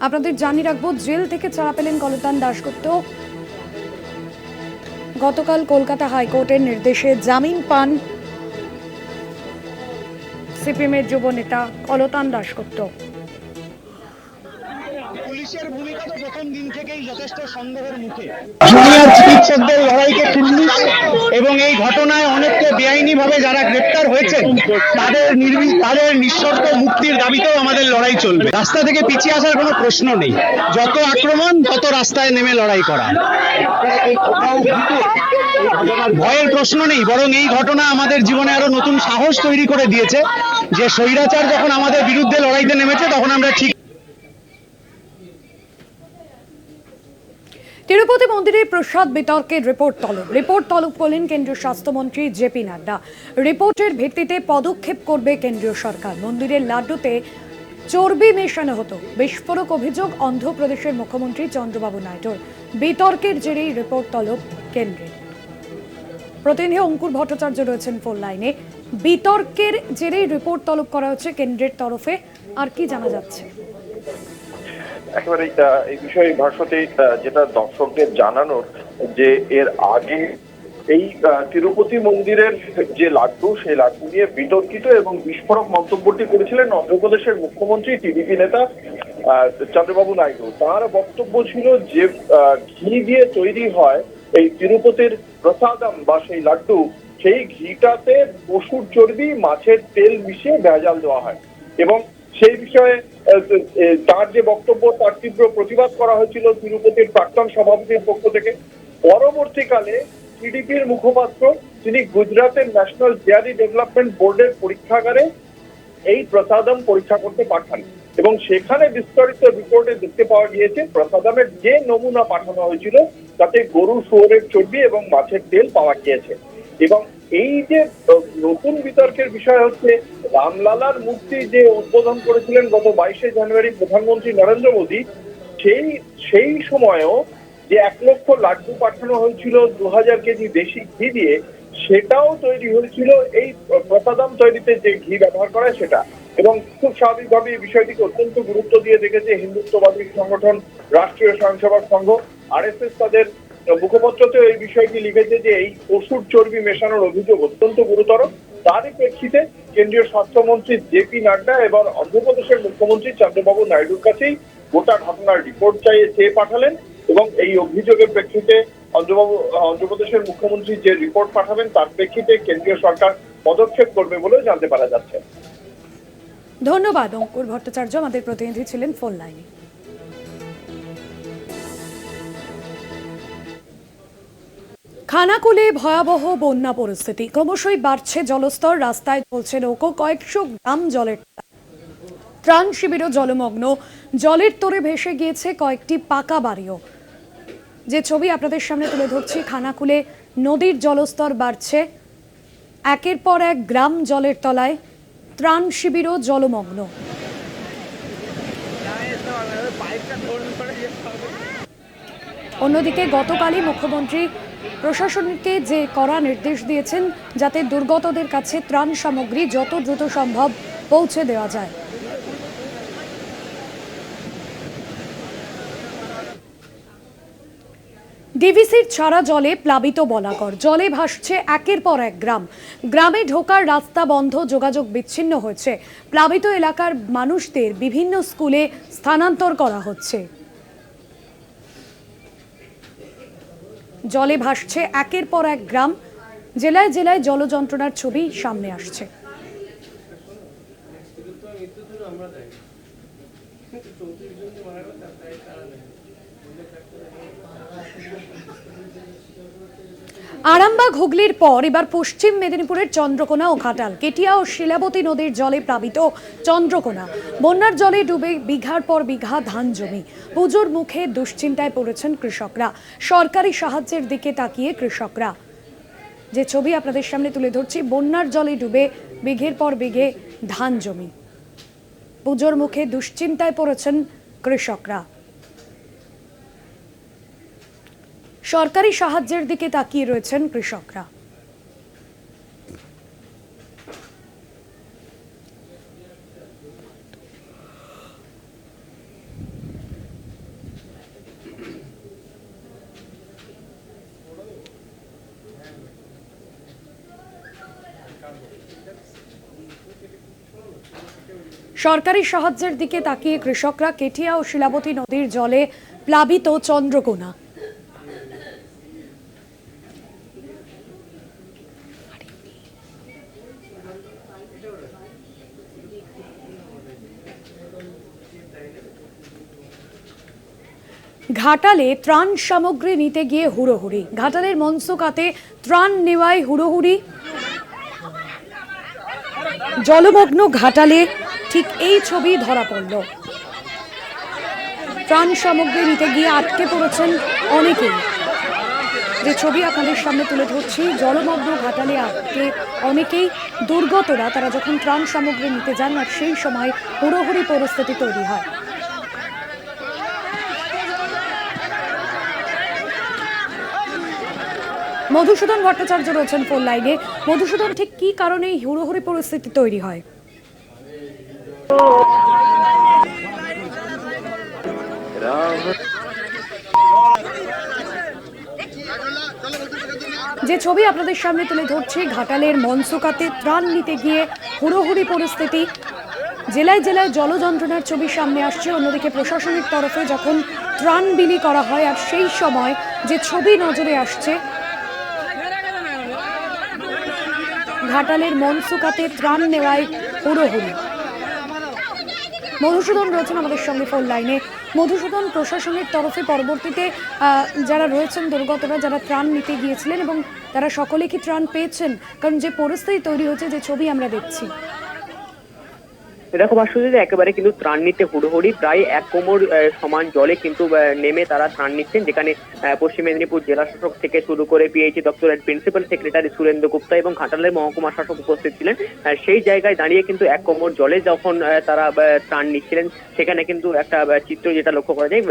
Speaker 1: আপনাদের জানিয়ে রাখবো, জেল থেকে ছাড়া পেলেন কলতান দাশগুপ্ত। গতকাল কলকাতা হাইকোর্টের নির্দেশে জামিন পান সিপিএমের যুব নেতা কলতান দাশগুপ্ত।
Speaker 14: পুলিশের ভূমিকা তো প্রথম দিন থেকেই যথেষ্ট সন্দেহের মুখে। জুনিয়র চিকিৎসকদের লড়াইকে পুলিশ এবং এই ঘটনায় অনেককে বেআইনিভাবে যারা গ্রেপ্তার হয়েছেন তাদের নিঃশর্ত মুক্তির দাবিতেও আমাদের লড়াই চলবে। রাস্তা থেকে পিছিয়ে আসার কোনো প্রশ্ন নেই, যত আক্রমণ তত রাস্তায় নেমে লড়াই করা। ভয়ের প্রশ্ন নেই, বরং এই ঘটনা আমাদের জীবনে আরো নতুন সাহস তৈরি করে দিয়েছে যে স্বৈরাচার যখন আমাদের বিরুদ্ধে লড়াইতে নেমেছে তখন আমরা ঠিক।
Speaker 1: তিরুপতি মন্দিরে প্রসাদ বিতর্কের রিপোর্ট তলব করলেন কেন্দ্রীয় স্বাস্থ্যমন্ত্রী জেপি নাড্ডা। রিপোর্টের ভিত্তিতে পদক্ষেপ করবে কেন্দ্রীয় সরকার। মন্দিরের লাড্ডুতে চর্বি মেশানো হতো, বিস্ফোরক অভিযোগ অন্ধ্রপ্রদেশের মুখ্যমন্ত্রী চন্দ্রবাবু নাইডুর। বিতর্কের জেরেই রিপোর্ট তলব কেন্দ্রের। প্রতিনিধি অঙ্কুর ভট্টাচার্য রয়েছেন ফোন লাইনে। বিতর্কের জেরেই রিপোর্ট তলব করা হচ্ছে কেন্দ্রের তরফে, আর কি জানা যাচ্ছে?
Speaker 15: একেবারে এই বিষয়ে ভাষাতে যেটা দর্শকদের জানানোর যে এর আগে এই তিরুপতি মন্দিরের যে লাড্ডু, সেই লাড্ডু নিয়ে বিতর্কিত এবং বিস্ফোরক মন্তব্যটি করেছিলেন অন্ধ্রপ্রদেশের মুখ্যমন্ত্রী টিডিপি নেতা চন্দ্রবাবু নাইডু। তার বক্তব্য ছিল যে ঘি দিয়ে তৈরি হয় এই তিরুপতির প্রসাদম বা সেই লাড্ডু, সেই ঘিটাতে পশুর চর্বি, মাছের তেল মিশিয়ে ভেজাল দেওয়া হয় এবং সেই বিষয়ে তার যে বক্তব্য তার তীব্র প্রতিবাদ করা হয়েছিল তিরুপতির প্রাক্তন সভাপতির পক্ষ থেকে। পরবর্তীকালে টিডিপির মুখপাত্র তিনি গুজরাটের ন্যাশনাল ডেয়ারি ডেভেলপমেন্ট বোর্ডের পরীক্ষাগারে এই প্রসাদম পরীক্ষা করতে পাঠান এবং সেখানে বিস্তারিত রিপোর্টে দেখতে পাওয়া গিয়েছে প্রসাদমের যে নমুনা পাঠানো হয়েছিল তাতে গরু শুয়োরের চর্বি এবং মাছের তেল পাওয়া গিয়েছে। এবং এই যে নতুন বিতর্কের বিষয় হচ্ছে রামলালার মূর্তি যে উদ্বোধন করেছিলেন গত 22শে জানুয়ারি প্রধানমন্ত্রী নরেন্দ্র মোদী, সেই সময়ও যে 1 লক্ষ লাড্ডু পাঠানো হয়েছিল 2000 কেজি দেশি ঘি দিয়ে, সেটাও তৈরি হয়েছিল এই প্রসাদম তৈরিতে যে ঘি ব্যবহার করা সেটা। এবং খুব স্বাভাবিকভাবে এই বিষয়টিকে অত্যন্ত গুরুত্ব দিয়ে দেখেছে হিন্দুত্ববাদী সংগঠন রাষ্ট্রীয় স্বয়ংসেবক সংঘ RSS। তাদের মুখপত্রতেও এই বিষয়টি লিখেছে যে এই পশুর চর্বি মেশানোর অভিযোগ অত্যন্ত গুরুতর। তারই প্রেক্ষিতে কেন্দ্রীয় স্বাস্থ্যমন্ত্রী JP নাড্ডা এবার অন্ধ্রপ্রদেশের মুখ্যমন্ত্রী চন্দ্রবাবু নাইডুর কাছেই গোটা ঘটনার রিপোর্ট চেয়ে পাঠালেন এবং এই অভিযোগের প্রেক্ষিতে অন্ধ্রপ্রদেশের মুখ্যমন্ত্রী যে রিপোর্ট পাঠাবেন তার প্রেক্ষিতে কেন্দ্রীয় সরকার পদক্ষেপ করবে বলেও জানতে পারা যাচ্ছে।
Speaker 1: ধন্যবাদ অঙ্কুর ভট্টাচার্য, আমাদের প্রতিনিধি ছিলেন ফোন লাইনে। খানাকুলে ভয়াবহ বন্যা পরিস্থিতি, ক্রমশই বাড়ছে জলস্তর, রাস্তায় চলছে নৌকো, কয়েকশো গ্রাম জলের ত্রাণ শিবিরও জলমগ্ন, জলের তোরে ভেসে গিয়েছে কয়েকটি পাকা বাড়িও। যে ছবি আপনাদের সামনে তুলে ধরছি, খানাকুলে নদীর জলস্তর বাড়ছে, একের পর এক গ্রাম জলের তলায়, ত্রাণ শিবিরও জলমগ্ন। অন্যদিকে গতকালই মুখ্যমন্ত্রী প্রশাসনকে যে কড়া নির্দেশ দিয়েছেন যাতে দুর্গতদের কাছে ত্রাণ সামগ্রী যত দ্রুত সম্ভব পৌঁছে দেওয়া যায়। ডিভিসির ছাড়া জলে প্লাবিত বলাকর, জলে ভাসছে একের পর এক গ্রাম, গ্রামে ঢোকার রাস্তা বন্ধ, যোগাযোগ বিচ্ছিন্ন হয়েছে, প্লাবিত এলাকার মানুষদের বিভিন্ন স্কুলে স্থানান্তর করা হচ্ছে। জলে ভাসছে একের পর এক গ্রাম, জেলায় জেলায় জল যন্ত্রণার ছবি সামনে আসছে। আরামবাগ হুগলির পর এবার পশ্চিম মেদিনীপুরের চন্দ্রকোনা ও ঘাটাল, কেটিয়া ও শিলাবতী নদীর জলে প্লাবিত চন্দ্রকোনা, বন্যার জলে ডুবে বিঘার পর বিঘা ধান জমি, পুজোর মুখে দুশ্চিন্তায় পড়েছেন কৃষকরা, সরকারি সাহায্যের দিকে তাকিয়ে কৃষকরা। যে ছবি আপনাদের সামনে তুলে ধরছি, বন্যার জলে ডুবে বিঘের পর বিঘে ধান জমি, পুজোর মুখে দুশ্চিন্তায় পড়েছেন কৃষকরা, সরকারি সাহায্যের দিকে তাকিয়ে রয়েছেন কৃষকরা। সরকারি সাহায্যের দিকে তাকিয়ে কৃষকরা, কেটিয়া ও শিলাবতী নদীর জলে প্লাবিত চন্দ্রকোনা। ঘাটালে ত্রাণ সামগ্রী নিতে গিয়ে হুড়োহুড়ি, ঘাটালের মনসুকাতে ত্রাণ নেওয়ায় হুড়োহুড়ি, জলমগ্ন ঘাটালে ঠিক এই ছবি ধরা পড়ল। ত্রাণ সামগ্রী নিতে গিয়ে আটকে পড়েছেন অনেকেই, যে ছবি আপনাদের সামনে তুলে ধরছি, জলমগ্ন ঘাটালে আটকে অনেকেই দুর্গতরা, তারা যখন ত্রাণ সামগ্রী নিতে যান আর সেই সময় হুড়োহুড়ি পরিস্থিতি তৈরি হয়। মধুসূদন ভট্টাচার্য রয়েছেন ফোন লাইনে। মধুসূদন, ঠিক কি কারণে এই হুড়োহুড়ি পরিস্থিতি তৈরি হয়? যে ছবি আপনাদের সামনে তুলে ধরছি, ঘাটালের মনসুকাতে ত্রাণ নিতে গিয়ে হুড়োহুড়ি পরিস্থিতি, জেলায় জেলায় জল যন্ত্রণার ছবি সামনে আসছে। অন্যদিকে প্রশাসনিক তরফে যখন ত্রাণ বিলি করা হয় আর সেই সময় যে ছবি নজরে আসছে, ঘাটালের মনসুকাতে ত্রাণ নেওয়ায় হুড়োহুড়ি। মধুসূদন রয়েছেন আমাদের সঙ্গে ফোন লাইনে। মধুসূদন, প্রশাসনের তরফে পরবর্তীতে যারা রয়েছেন দুর্গতরা, যারা ত্রাণ নিতে গিয়েছিলেন এবং তারা সকলে কি ত্রাণ পেয়েছেন? কারণ যে পরিস্থিতি তৈরি হয়েছে, যে ছবি আমরা দেখছি।
Speaker 16: দেখো ভাস্বতী, একেবারে কিন্তু ত্রাণ নিতে হুড়োহুড়ি, প্রায় 1 কোমর সমান জলে কিন্তু নেমে তারা ত্রাণ নিচ্ছেন, যেখানে পশ্চিম মেদিনীপুর জেলা শাসক থেকে শুরু করে পিএইচই দপ্তরের প্রিন্সিপাল সেক্রেটারি সুরেন্দ্র গুপ্তা এবং ঘাটালের মহকুমা শাসক উপস্থিত ছিলেন। সেই জায়গায় দাঁড়িয়ে কিন্তু 1 কোমর জলে যখন তারা ত্রাণ নিচ্ছিলেন, সেখানে কিন্তু একটা চিত্র যেটা লক্ষ্য করা যায়,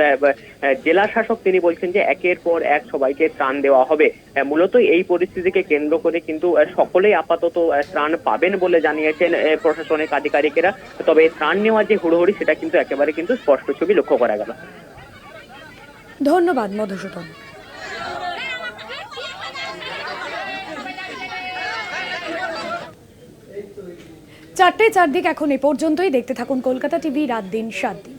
Speaker 16: জেলা শাসক তিনি বলছেন যে একের পর এক সবাইকে ত্রাণ দেওয়া হবে। মূলত এই পরিস্থিতিকে কেন্দ্র করে কিন্তু সকলেই আপাতত ত্রাণ পাবেন বলে জানিয়েছেন প্রশাসনিক আধিকারিকেরা। তবে ত্রাণ নেওয়ার যে হুড়োহুড়ি, সেটা কিন্তু একেবারে কিন্তু স্পষ্ট ছবি লক্ষ্য করা গেল।
Speaker 1: ধন্যবাদ মধুসূদন। 4টে 4 দিক এখন এ পর্যন্তই। দেখতে থাকুন কলকাতা টিভি, রাত দিন 7 দিন।